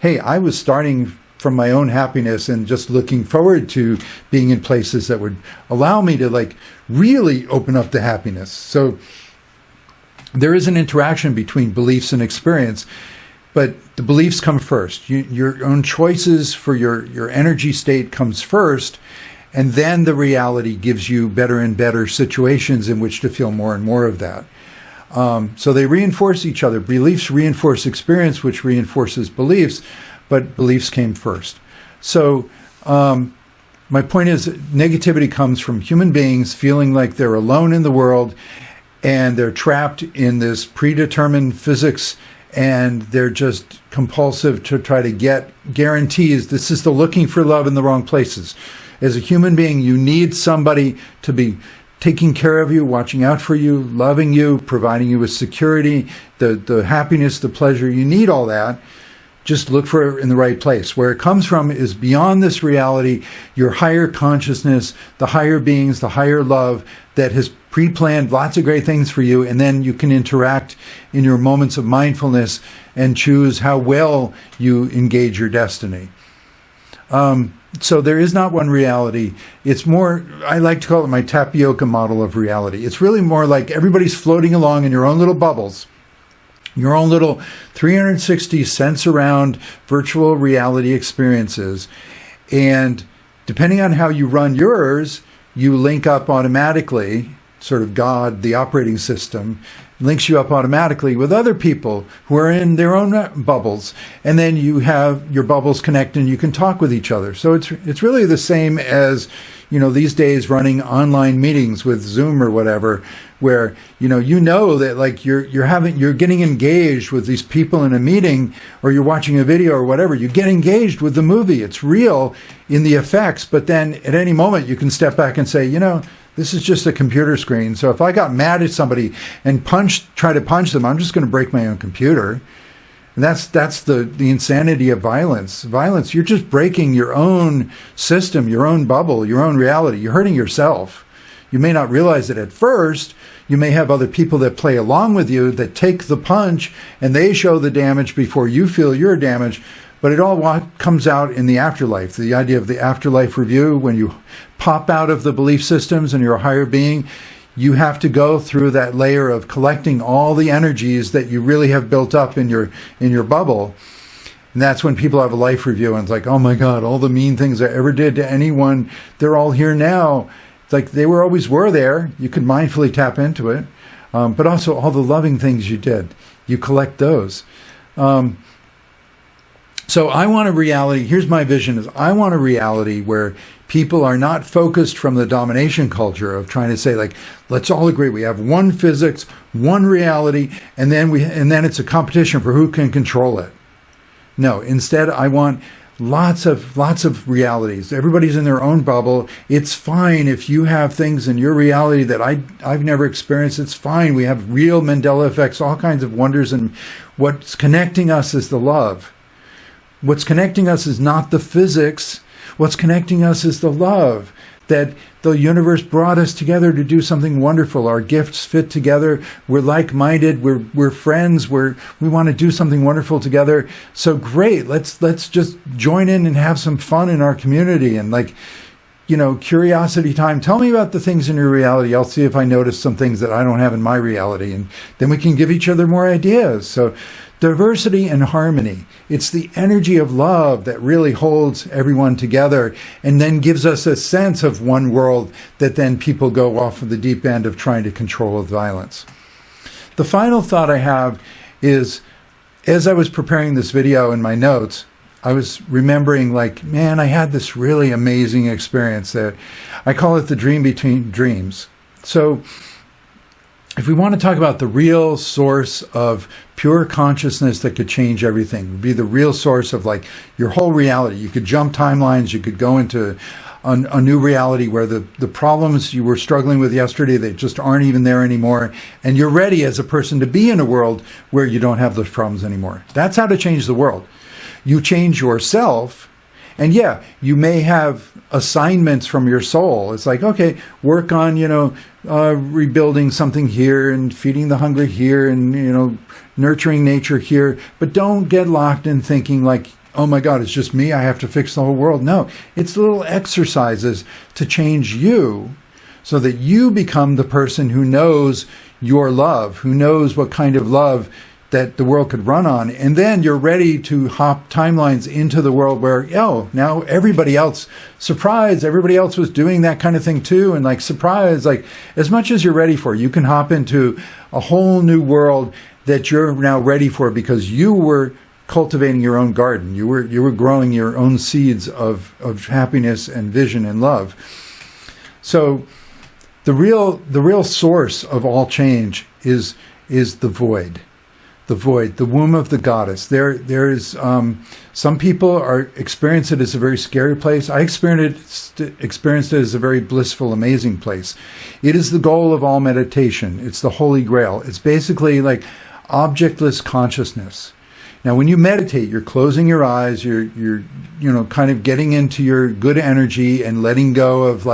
hey, I was starting from my own happiness and just looking forward to being in places that would allow me to really open up to happiness. So there is an interaction between beliefs and experience. But the beliefs come first. Your own choices for your energy state comes first, and then the reality gives you better and better situations in which to feel more and more of that. So they reinforce each other. Beliefs reinforce experience, which reinforces beliefs, but beliefs came first. So my point is, negativity comes from human beings feeling like they're alone in the world, and they're trapped in this predetermined physics, and they're just compulsive to try to get guarantees. This is the looking for love in the wrong places. As a human being, you need somebody to be taking care of you, watching out for you, loving you, providing you with security, the happiness, the pleasure. You need all that. Just look for it in the right place. Where it comes from is beyond this reality, your higher consciousness, the higher beings, the higher love that has pre-planned lots of great things for you, and then you can interact in your moments of mindfulness and choose how well you engage your destiny. So there is not one reality. It's more, I like to call it my tapioca model of reality. It's really more like everybody's floating along in your own little bubbles, your own little 360 sense around virtual reality experiences. And depending on how you run yours, you link up automatically, sort of God, the operating system, links you up automatically with other people who are in their own bubbles. And then you have your bubbles connect and you can talk with each other. So it's really the same as, these days running online meetings with Zoom or whatever, where, that you're getting engaged with these people in a meeting, or you're watching a video or whatever. You get engaged with the movie. It's real in the effects, but then at any moment you can step back and say, this is just a computer screen. So if I got mad at somebody and try to punch them, I'm just going to break my own computer. And that's the insanity of violence. Violence, you're just breaking your own system, your own bubble, your own reality. You're hurting yourself. You may not realize it at first. You may have other people that play along with you that take the punch and they show the damage before you feel your damage. But it all comes out in the afterlife. The idea of the afterlife review, when you pop out of the belief systems and you're a higher being, you have to go through that layer of collecting all the energies that you really have built up in your bubble. And that's when people have a life review and it's like, oh my God, all the mean things I ever did to anyone, they're all here now. It's like they always were there. You could mindfully tap into it. But also all the loving things you did. You collect those. So I want a reality, here's my vision, is I want a reality where people are not focused from the domination culture of trying to say, let's all agree we have one physics, one reality, and then it's a competition for who can control it. No, instead I want lots of realities. Everybody's in their own bubble. It's fine if you have things in your reality that I've never experienced. It's fine. We have real Mandela effects, all kinds of wonders, and what's connecting us is the love. What's connecting us is not the physics. What's connecting us is the love. That the universe brought us together to do something wonderful. Our gifts fit together. We're like-minded. We're friends. We want to do something wonderful together. So great. Let's just join in and have some fun in our community. And curiosity time. Tell me about the things in your reality. I'll see if I notice some things that I don't have in my reality. And then we can give each other more ideas. So diversity and harmony. It's the energy of love that really holds everyone together and then gives us a sense of one world that then people go off of the deep end of trying to control with violence. The final thought I have is, as I was preparing this video in my notes, I was remembering man, I had this really amazing experience that I call it the dream between dreams. So if we want to talk about the real source of pure consciousness that could change everything, would be the real source of your whole reality. You could jump timelines, you could go into a new reality where the problems you were struggling with yesterday, they just aren't even there anymore. And you're ready as a person to be in a world where you don't have those problems anymore. That's how to change the world. You change yourself. And yeah, you may have assignments from your soul. It's okay, work on, rebuilding something here and feeding the hungry here and, nurturing nature here. But don't get locked in thinking oh my God, it's just me. I have to fix the whole world. No, it's little exercises to change you so that you become the person who knows your love, who knows what kind of love that the world could run on. And then you're ready to hop timelines into the world where, now everybody else, surprise, everybody else was doing that kind of thing too. And surprise, as much as you're ready for, you can hop into a whole new world that you're now ready for because you were cultivating your own garden. You were growing your own seeds of happiness and vision and love. So the real source of all change is the void. The void, the womb of the goddess. There is some people experience it as a very scary place. I experienced it as a very blissful, amazing place. It is the goal of all meditation. It's the holy grail. It's basically objectless consciousness. Now, when you meditate, you're closing your eyes. You're kind of getting into your good energy and letting go of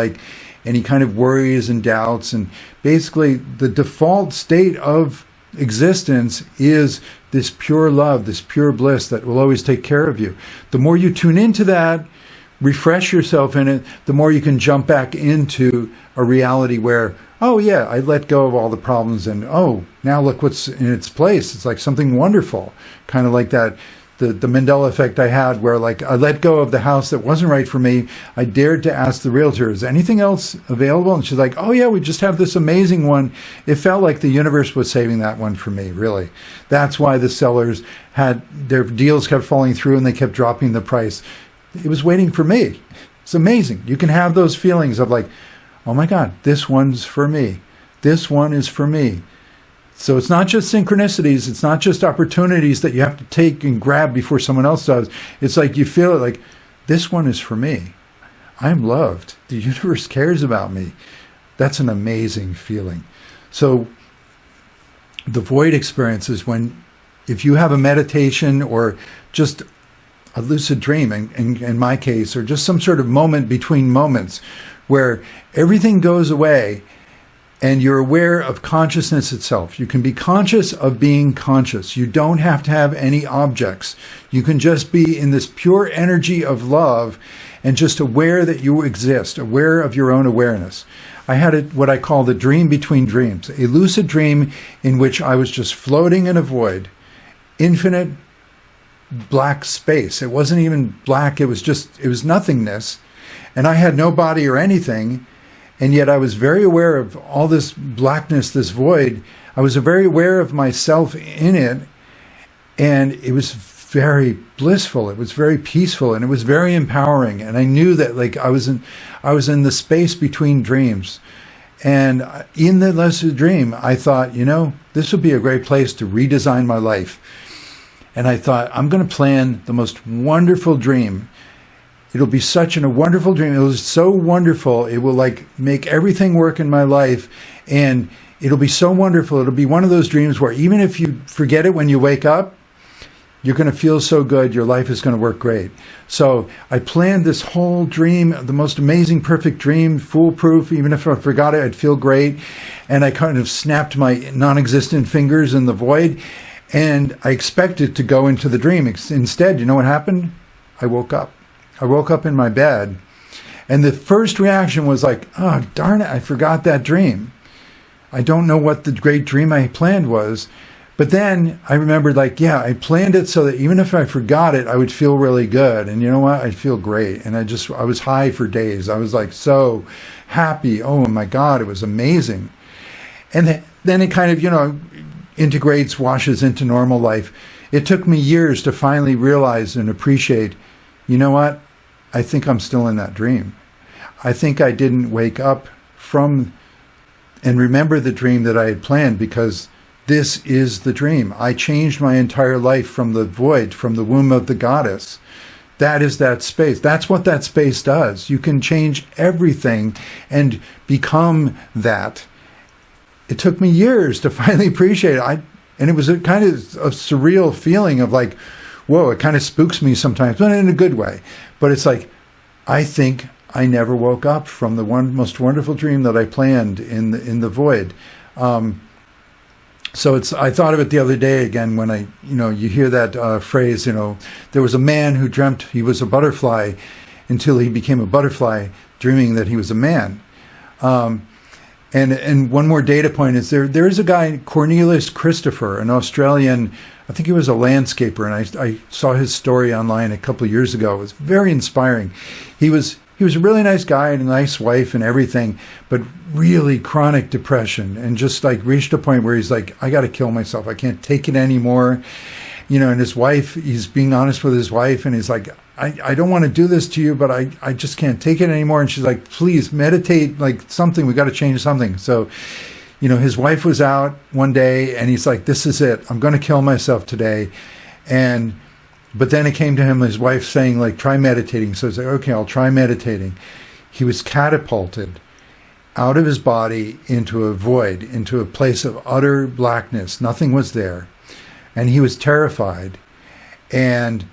any kind of worries and doubts. And basically, the default state of existence is this pure love, this pure bliss that will always take care of you. The more you tune into that, refresh yourself in it, the more you can jump back into a reality where, oh yeah, I let go of all the problems and now look what's in its place. It's something wonderful. Kind of like that, the Mandela effect I had where I let go of the house that wasn't right for me. I dared to ask the realtor, is anything else available? And she's like, oh yeah, we just have this amazing one. It felt like the universe was saving that one for me, really. That's why the sellers had, their deals kept falling through and they kept dropping the price. It was waiting for me. It's amazing. You can have those feelings of oh my God, this one's for me. This one is for me. So it's not just synchronicities. It's not just opportunities that you have to take and grab before someone else does. It's you feel it this one is for me. I'm loved. The universe cares about me. That's an amazing feeling. So the void experience is if you have a meditation or just a lucid dream, in my case, or just some sort of moment between moments where everything goes away and you're aware of consciousness itself. You can be conscious of being conscious. You don't have to have any objects. You can just be in this pure energy of love and just aware that you exist, aware of your own awareness. I had what I call the dream between dreams, a lucid dream in which I was just floating in a void, infinite black space. It wasn't even black. It was nothingness. And I had no body or anything. And yet I was very aware of all this blackness, this void. I was very aware of myself in it. And it was very blissful. It was very peaceful. And it was very empowering. And I knew that I was in the space between dreams. And in the lucid dream, I thought, this would be a great place to redesign my life. And I thought, I'm going to plan the most wonderful dream. It'll be such a wonderful dream. It was so wonderful. It will like make everything work in my life. And it'll be so wonderful. It'll be one of those dreams where even if you forget it when you wake up, you're going to feel so good. Your life is going to work great. So I planned this whole dream, the most amazing, perfect dream, foolproof. Even if I forgot it, I'd feel great. And I kind of snapped my non-existent fingers in the void. And I expected to go into the dream. Instead, you know what happened? I woke up. I woke up in my bed. And the first reaction was like, oh, darn it, I forgot that dream. I don't know what the great dream I planned was. But then I remembered, like, yeah, I planned it so that even if I forgot it, I would feel really good. And you know what? I'd feel great. And I was high for days. I was like so happy. Oh my God, it was amazing. And then it kind of, integrates, washes into normal life. It took me years to finally realize and appreciate, you know what? I think I'm still in that dream. I think I didn't wake up from and remember the dream that I had planned, because this is the dream. I changed my entire life from the void, from the womb of the goddess. That is that space. That's what that space does. You can change everything and become that. It took me years to finally appreciate it. And it was a kind of a surreal feeling of like, whoa, it kind of spooks me sometimes, but in a good way. But it's like, I think I never woke up from the most wonderful dream that I planned in the void. So I thought of it the other day again when you hear that phrase, there was a man who dreamt he was a butterfly until he became a butterfly, dreaming that he was a man. And one more data point is there is a guy, Cornelius Christopher, an Australian, I think he was a landscaper, and I saw his story online a couple of years ago. It was very inspiring. He was a really nice guy and a nice wife and everything, but really chronic depression, and just like reached a point where he's like, I got to kill myself. I can't take it anymore. And his wife, he's being honest with his wife, and he's like, I don't want to do this to you, but I just can't take it anymore. And she's like, please meditate, like something, we got to change something. So, his wife was out one day and he's like, this is it. I'm going to kill myself today. But then it came to him, his wife saying, like, try meditating. So he's like, okay, I'll try meditating. He was catapulted out of his body into a void, into a place of utter blackness. Nothing was there. And he was terrified. And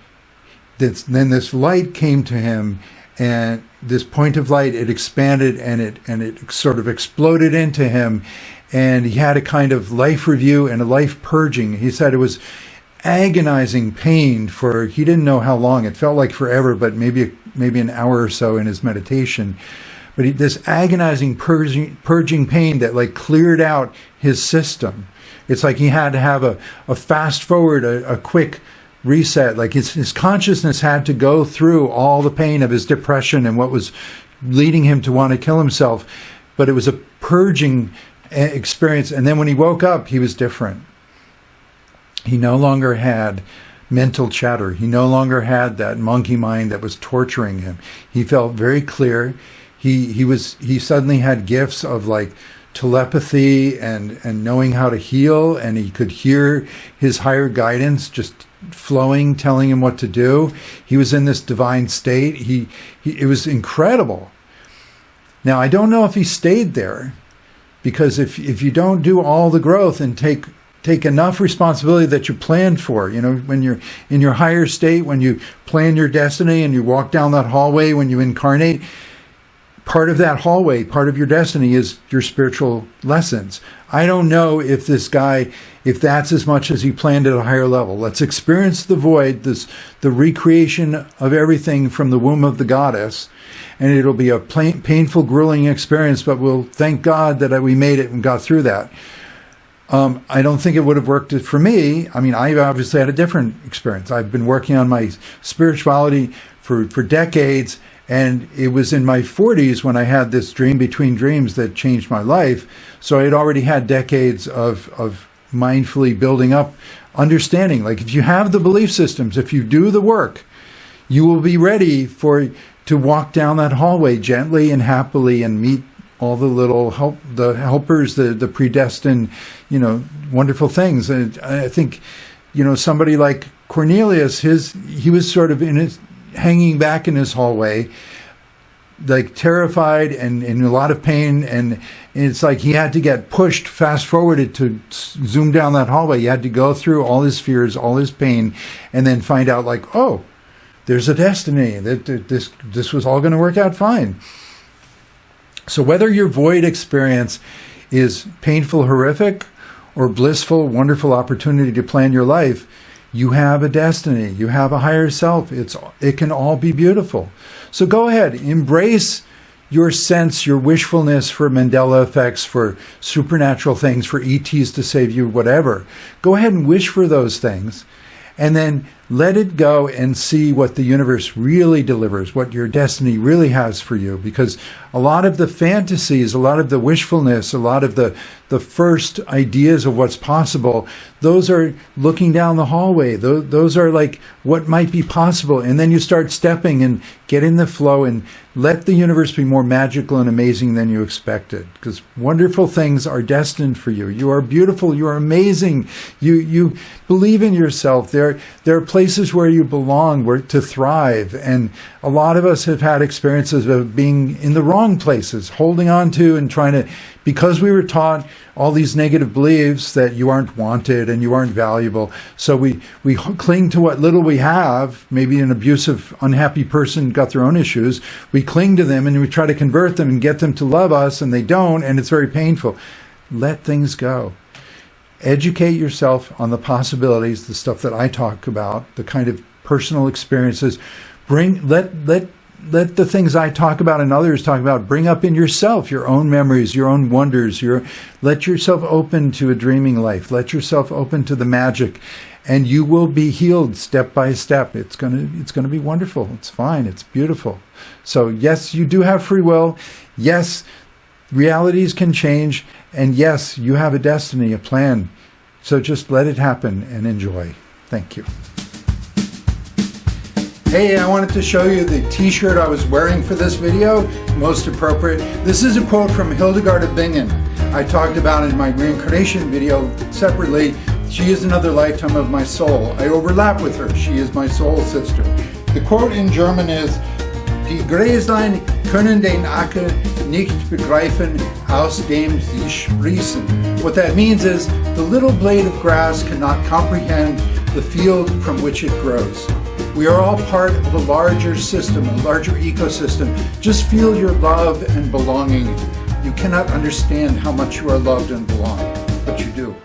then this light came to him, and this point of light, it expanded and it sort of exploded into him. And he had a kind of life review and a life purging. He said it was agonizing pain for, he didn't know how long. It felt like forever, but maybe an hour or so in his meditation. But this agonizing purging pain that like cleared out his system. It's like he had to have a fast forward, a quick reset. Like his consciousness had to go through all the pain of his depression and what was leading him to want to kill himself. But it was a purging experience. And then when he woke up, he was different. He no longer had mental chatter. He no longer had that monkey mind that was torturing him. He felt very clear. He suddenly had gifts of like telepathy and knowing how to heal, and he could hear his higher guidance just flowing, telling him what to do. He was in this divine state. It was incredible. Now, I don't know if he stayed there, because if you don't do all the growth and take enough responsibility that you planned for, when you're in your higher state, when you plan your destiny and you walk down that hallway, when you incarnate, part of that hallway, part of your destiny is your spiritual lessons. I don't know if this guy, if that's as much as he planned at a higher level. Let's experience the void, the recreation of everything from the womb of the goddess, and it'll be a painful, grueling experience, but we'll thank God that we made it and got through that. I don't think it would have worked for me. I mean, I obviously had a different experience. I've been working on my spirituality for decades, and it was in my 40s when I had this dream between dreams that changed my life. So I had already had decades of mindfully building up understanding. Like, if you have the belief systems, if you do the work, you will be ready to walk down that hallway gently and happily and meet all the little helpers, the predestined, wonderful things. And I think somebody like Cornelius, he was sort of hanging back in his hallway, like terrified and in a lot of pain, and it's like he had to get pushed, fast forwarded to zoom down that hallway. He had to go through all his fears, all his pain, and then find out like, oh, there's a destiny, that this was all going to work out fine. So whether your void experience is painful, horrific, or blissful, wonderful opportunity to plan your life, you have a destiny. You have a higher self. It can all be beautiful. So go ahead, embrace your sense, your wishfulness for Mandela effects, for supernatural things, for ETs to save you, whatever. Go ahead and wish for those things, and then let it go and see what the universe really delivers, what your destiny really has for you. Because a lot of the fantasies, a lot of the wishfulness, a lot of the first ideas of what's possible, those are looking down the hallway. Those are like what might be possible. And then you start stepping and get in the flow and let the universe be more magical and amazing than you expected. Because wonderful things are destined for you. You are beautiful. You are amazing. You believe in yourself. There are places where you belong, where to thrive. And a lot of us have had experiences of being in the wrong places, holding on to and trying to, because we were taught all these negative beliefs that you aren't wanted and you aren't valuable. So we cling to what little we have. Maybe an abusive, unhappy person got their own issues. We cling to them and we try to convert them and get them to love us, and they don't, and it's very painful. Let things go. Educate yourself on the possibilities, the stuff that I talk about, the kind of personal experiences. Let the things I talk about and others talk about bring up in yourself your own memories, your own wonders. Let yourself open to a dreaming life. Let yourself open to the magic, and you will be healed step by step. It's gonna be wonderful. It's fine. It's beautiful. So yes, you do have free will. Yes, realities can change, and yes, you have a destiny, a plan. So just let it happen and enjoy. Thank you. Hey, I wanted to show you the t-shirt I was wearing for this video, most appropriate. This is a quote from Hildegard of Bingen. I talked about in my reincarnation video separately. She is another lifetime of my soul. I overlap with her. She is my soul sister. The quote in German is, Die Gräslein können den Acker nicht begreifen, aus dem sie sprießen. What that means is, the little blade of grass cannot comprehend the field from which it grows. We are all part of a larger system, a larger ecosystem. Just feel your love and belonging. You cannot understand how much you are loved and belong, but you do.